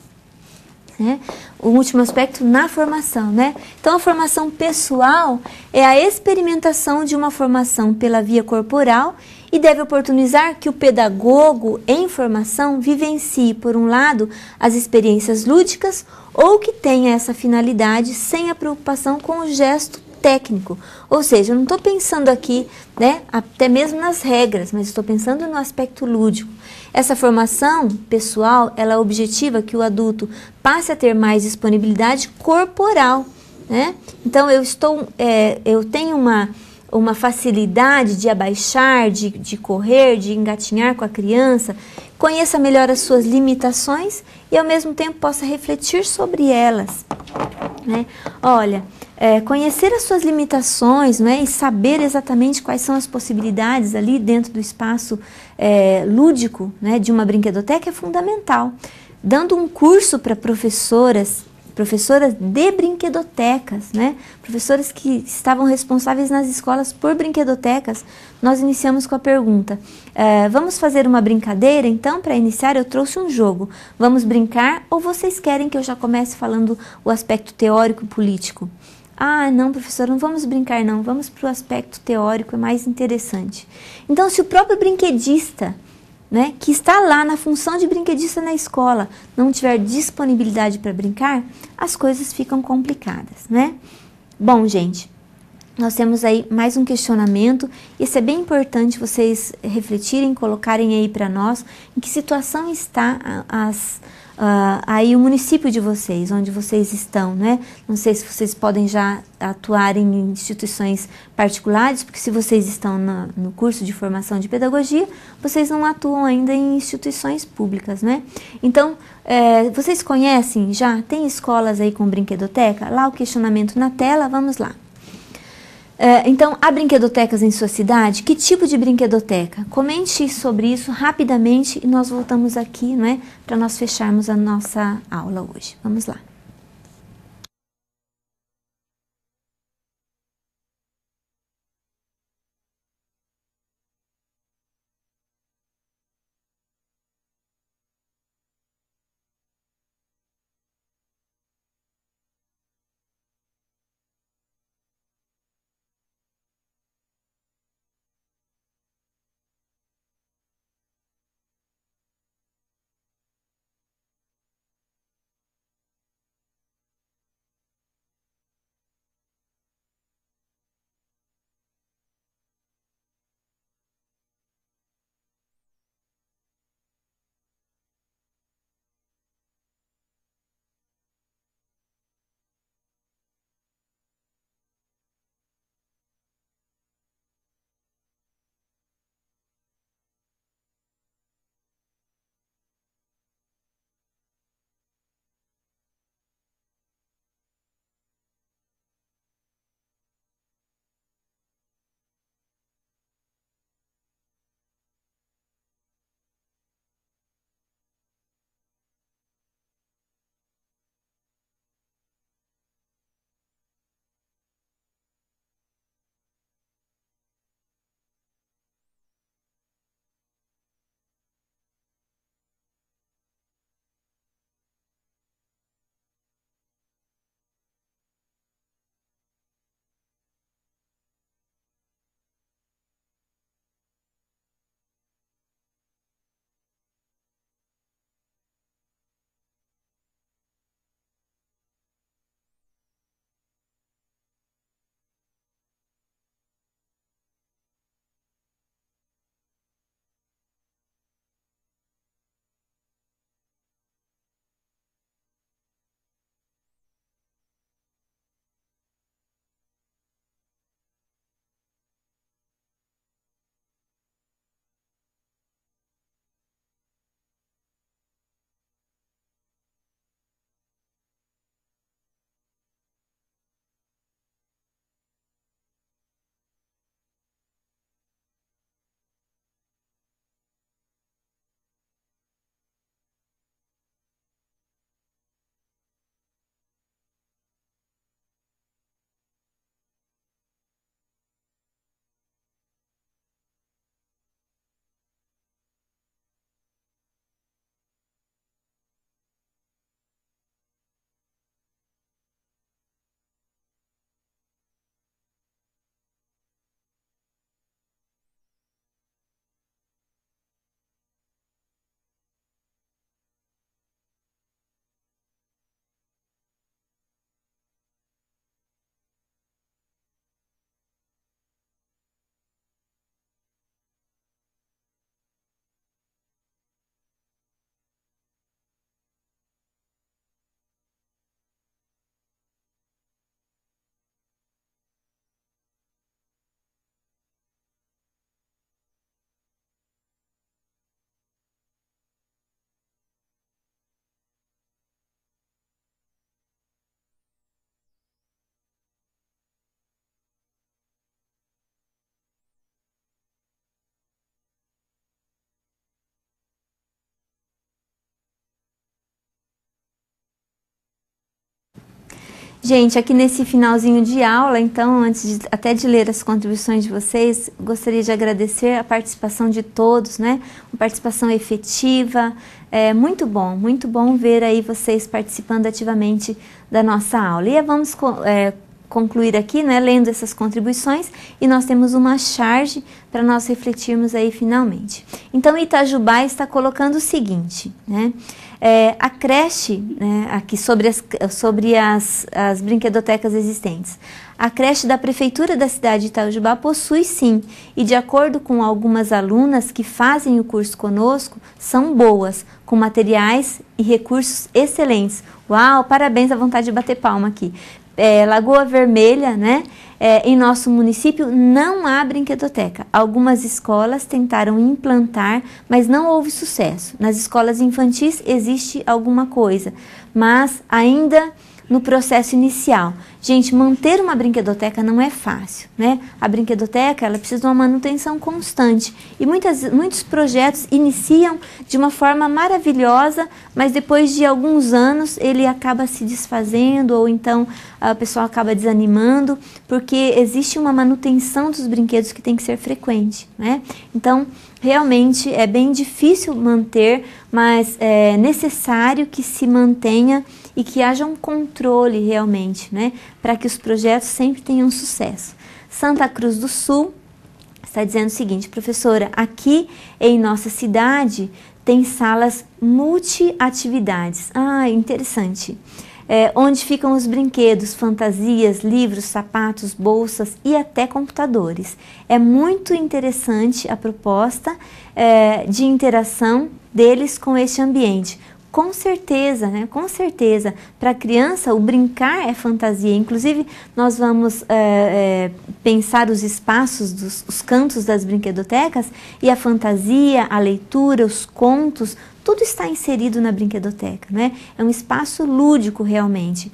[SPEAKER 1] né? O último aspecto na formação, né? Então, a formação pessoal é a experimentação de uma formação pela via corporal e deve oportunizar que o pedagogo em formação vivencie, por um lado, as experiências lúdicas ou que tenha essa finalidade sem a preocupação com o gesto técnico. Ou seja, eu não estou pensando aqui, né, até mesmo nas regras, mas estou pensando no aspecto lúdico. Essa formação pessoal, ela objetiva que o adulto passe a ter mais disponibilidade corporal, né? Então, eu tenho uma facilidade de abaixar, de correr, de engatinhar com a criança, conheça melhor as suas limitações e, ao mesmo tempo, possa refletir sobre elas, né? Olha, conhecer as suas limitações, né, e saber exatamente quais são as possibilidades ali dentro do espaço lúdico, né, de uma brinquedoteca é fundamental. Dando um curso para professoras de brinquedotecas, né? Professoras que estavam responsáveis nas escolas por brinquedotecas, nós iniciamos com a pergunta, vamos fazer uma brincadeira? Então, para iniciar, eu trouxe um jogo. Vamos brincar ou vocês querem que eu já comece falando o aspecto teórico e político? Ah, não, professor, não vamos brincar não, vamos para o aspecto teórico, é mais interessante. Então, se o próprio brinquedista, né, que está lá na função de brinquedista na escola, não tiver disponibilidade para brincar, as coisas ficam complicadas, né? Bom, gente, nós temos aí mais um questionamento, e isso é bem importante vocês refletirem, colocarem aí para nós, em que situação está aí o município de vocês, onde vocês estão, né? Não sei se vocês podem já atuar em instituições particulares, porque se vocês estão no curso de formação de pedagogia, vocês não atuam ainda em instituições públicas, né? Então, vocês conhecem já? Tem escolas aí com brinquedoteca? Lá o questionamento na tela, vamos lá. Então, há brinquedotecas em sua cidade? Que tipo de brinquedoteca? Comente sobre isso rapidamente e nós voltamos aqui, né, para nós fecharmos a nossa aula hoje. Vamos lá. Gente, aqui nesse finalzinho de aula, então, antes até de ler as contribuições de vocês, gostaria de agradecer a participação de todos, né? Uma participação efetiva, muito bom ver aí vocês participando ativamente da nossa aula. E vamos concluir aqui, né, lendo essas contribuições, e nós temos uma charge para nós refletirmos aí finalmente. Então, Itajubá está colocando o seguinte, né? A creche, né, aqui sobre as brinquedotecas existentes. A creche da Prefeitura da cidade de Itajubá possui sim, e de acordo com algumas alunas que fazem o curso conosco, são boas, com materiais e recursos excelentes. Uau, parabéns, à vontade de bater palma aqui. Lagoa Vermelha, né? Em nosso município não há brinquedoteca. Algumas escolas tentaram implantar, mas não houve sucesso. Nas escolas infantis existe alguma coisa, mas ainda no processo inicial. Gente, manter uma brinquedoteca não é fácil, né? A brinquedoteca, ela precisa de uma manutenção constante e muitos projetos iniciam de uma forma maravilhosa, mas depois de alguns anos ele acaba se desfazendo ou então a pessoa acaba desanimando, porque existe uma manutenção dos brinquedos que tem que ser frequente, né? Então, realmente é bem difícil manter, mas é necessário que se mantenha e que haja um controle realmente, né, para que os projetos sempre tenham sucesso. Santa Cruz do Sul está dizendo o seguinte: professora, aqui em nossa cidade tem salas multi-atividades. Ah, interessante. Onde ficam os brinquedos, fantasias, livros, sapatos, bolsas e até computadores. É muito interessante a proposta de interação deles com este ambiente. Com certeza, né? Com certeza. Para a criança, o brincar é fantasia. Inclusive, nós vamos pensar os espaços, os cantos das brinquedotecas, e a fantasia, a leitura, os contos, tudo está inserido na brinquedoteca, né? É um espaço lúdico realmente.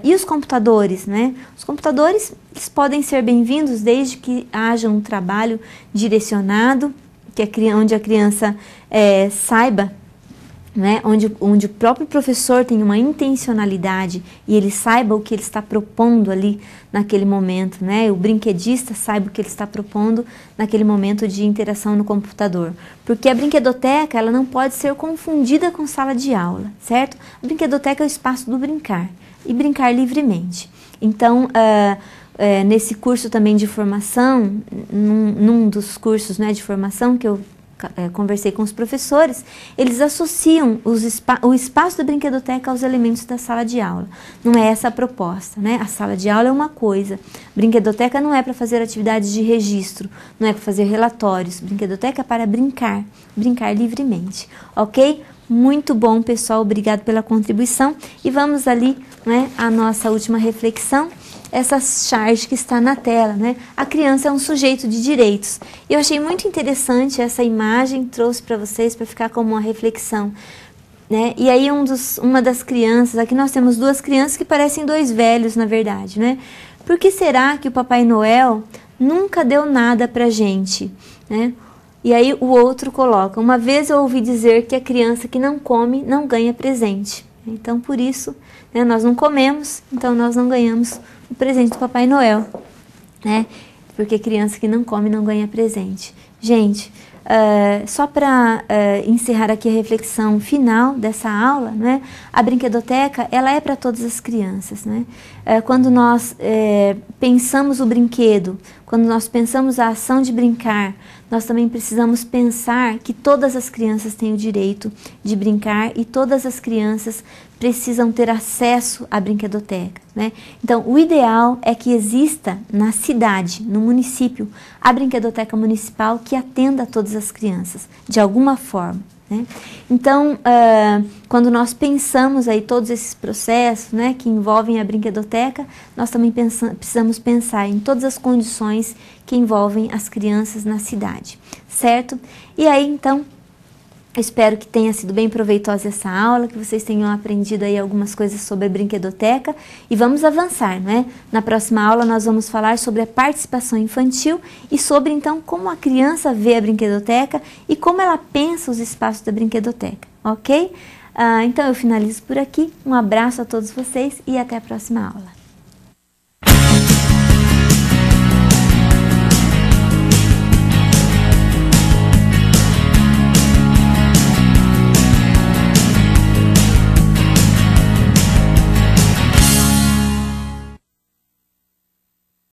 [SPEAKER 1] E os computadores, né? Os computadores, eles podem ser bem-vindos desde que haja um trabalho direcionado, onde a criança saiba, né, onde o próprio professor tem uma intencionalidade e ele saiba o que ele está propondo ali naquele momento, né, o brinquedista saiba o que ele está propondo naquele momento de interação no computador. Porque a brinquedoteca, ela não pode ser confundida com sala de aula, certo? A brinquedoteca é o espaço do brincar, e brincar livremente. Então, nesse curso também de formação, num dos cursos, né, de formação que eu conversei com os professores, eles associam o espaço da brinquedoteca aos elementos da sala de aula. Não é essa a proposta, né? A sala de aula é uma coisa, brinquedoteca não é para fazer atividades de registro, não é para fazer relatórios, brinquedoteca é para brincar livremente, ok? Muito bom, pessoal, obrigado pela contribuição. E vamos ali, né, a nossa última reflexão, essa charge que está na tela, né? A criança é um sujeito de direitos. Eu achei muito interessante essa imagem, trouxe para vocês para ficar como uma reflexão, né? E aí uma das crianças, aqui nós temos duas crianças que parecem dois velhos, na verdade, né? Por que será que o Papai Noel nunca deu nada pra gente, né? E aí o outro coloca: uma vez eu ouvi dizer que a criança que não come não ganha presente. Então, por isso, né, nós não comemos, então nós não ganhamos o presente do Papai Noel, né? Porque criança que não come não ganha presente. Gente, só para encerrar aqui a reflexão final dessa aula, né? A brinquedoteca, ela é para todas as crianças, né? Quando nós pensamos o brinquedo, quando nós pensamos a ação de brincar, nós também precisamos pensar que todas as crianças têm o direito de brincar e todas as crianças precisam ter acesso à brinquedoteca, né? Então, o ideal é que exista na cidade, no município, a brinquedoteca municipal que atenda a todas as crianças, de alguma forma, né? Então, quando nós pensamos aí todos esses processos, né, que envolvem a brinquedoteca, nós também precisamos pensar em todas as condições que envolvem as crianças na cidade, certo? E aí, então, espero que tenha sido bem proveitosa essa aula, que vocês tenham aprendido aí algumas coisas sobre a brinquedoteca e vamos avançar, né? Na próxima aula nós vamos falar sobre a participação infantil e sobre então como a criança vê a brinquedoteca e como ela pensa os espaços da brinquedoteca, ok? Então eu finalizo por aqui, um abraço a todos vocês e até a próxima aula.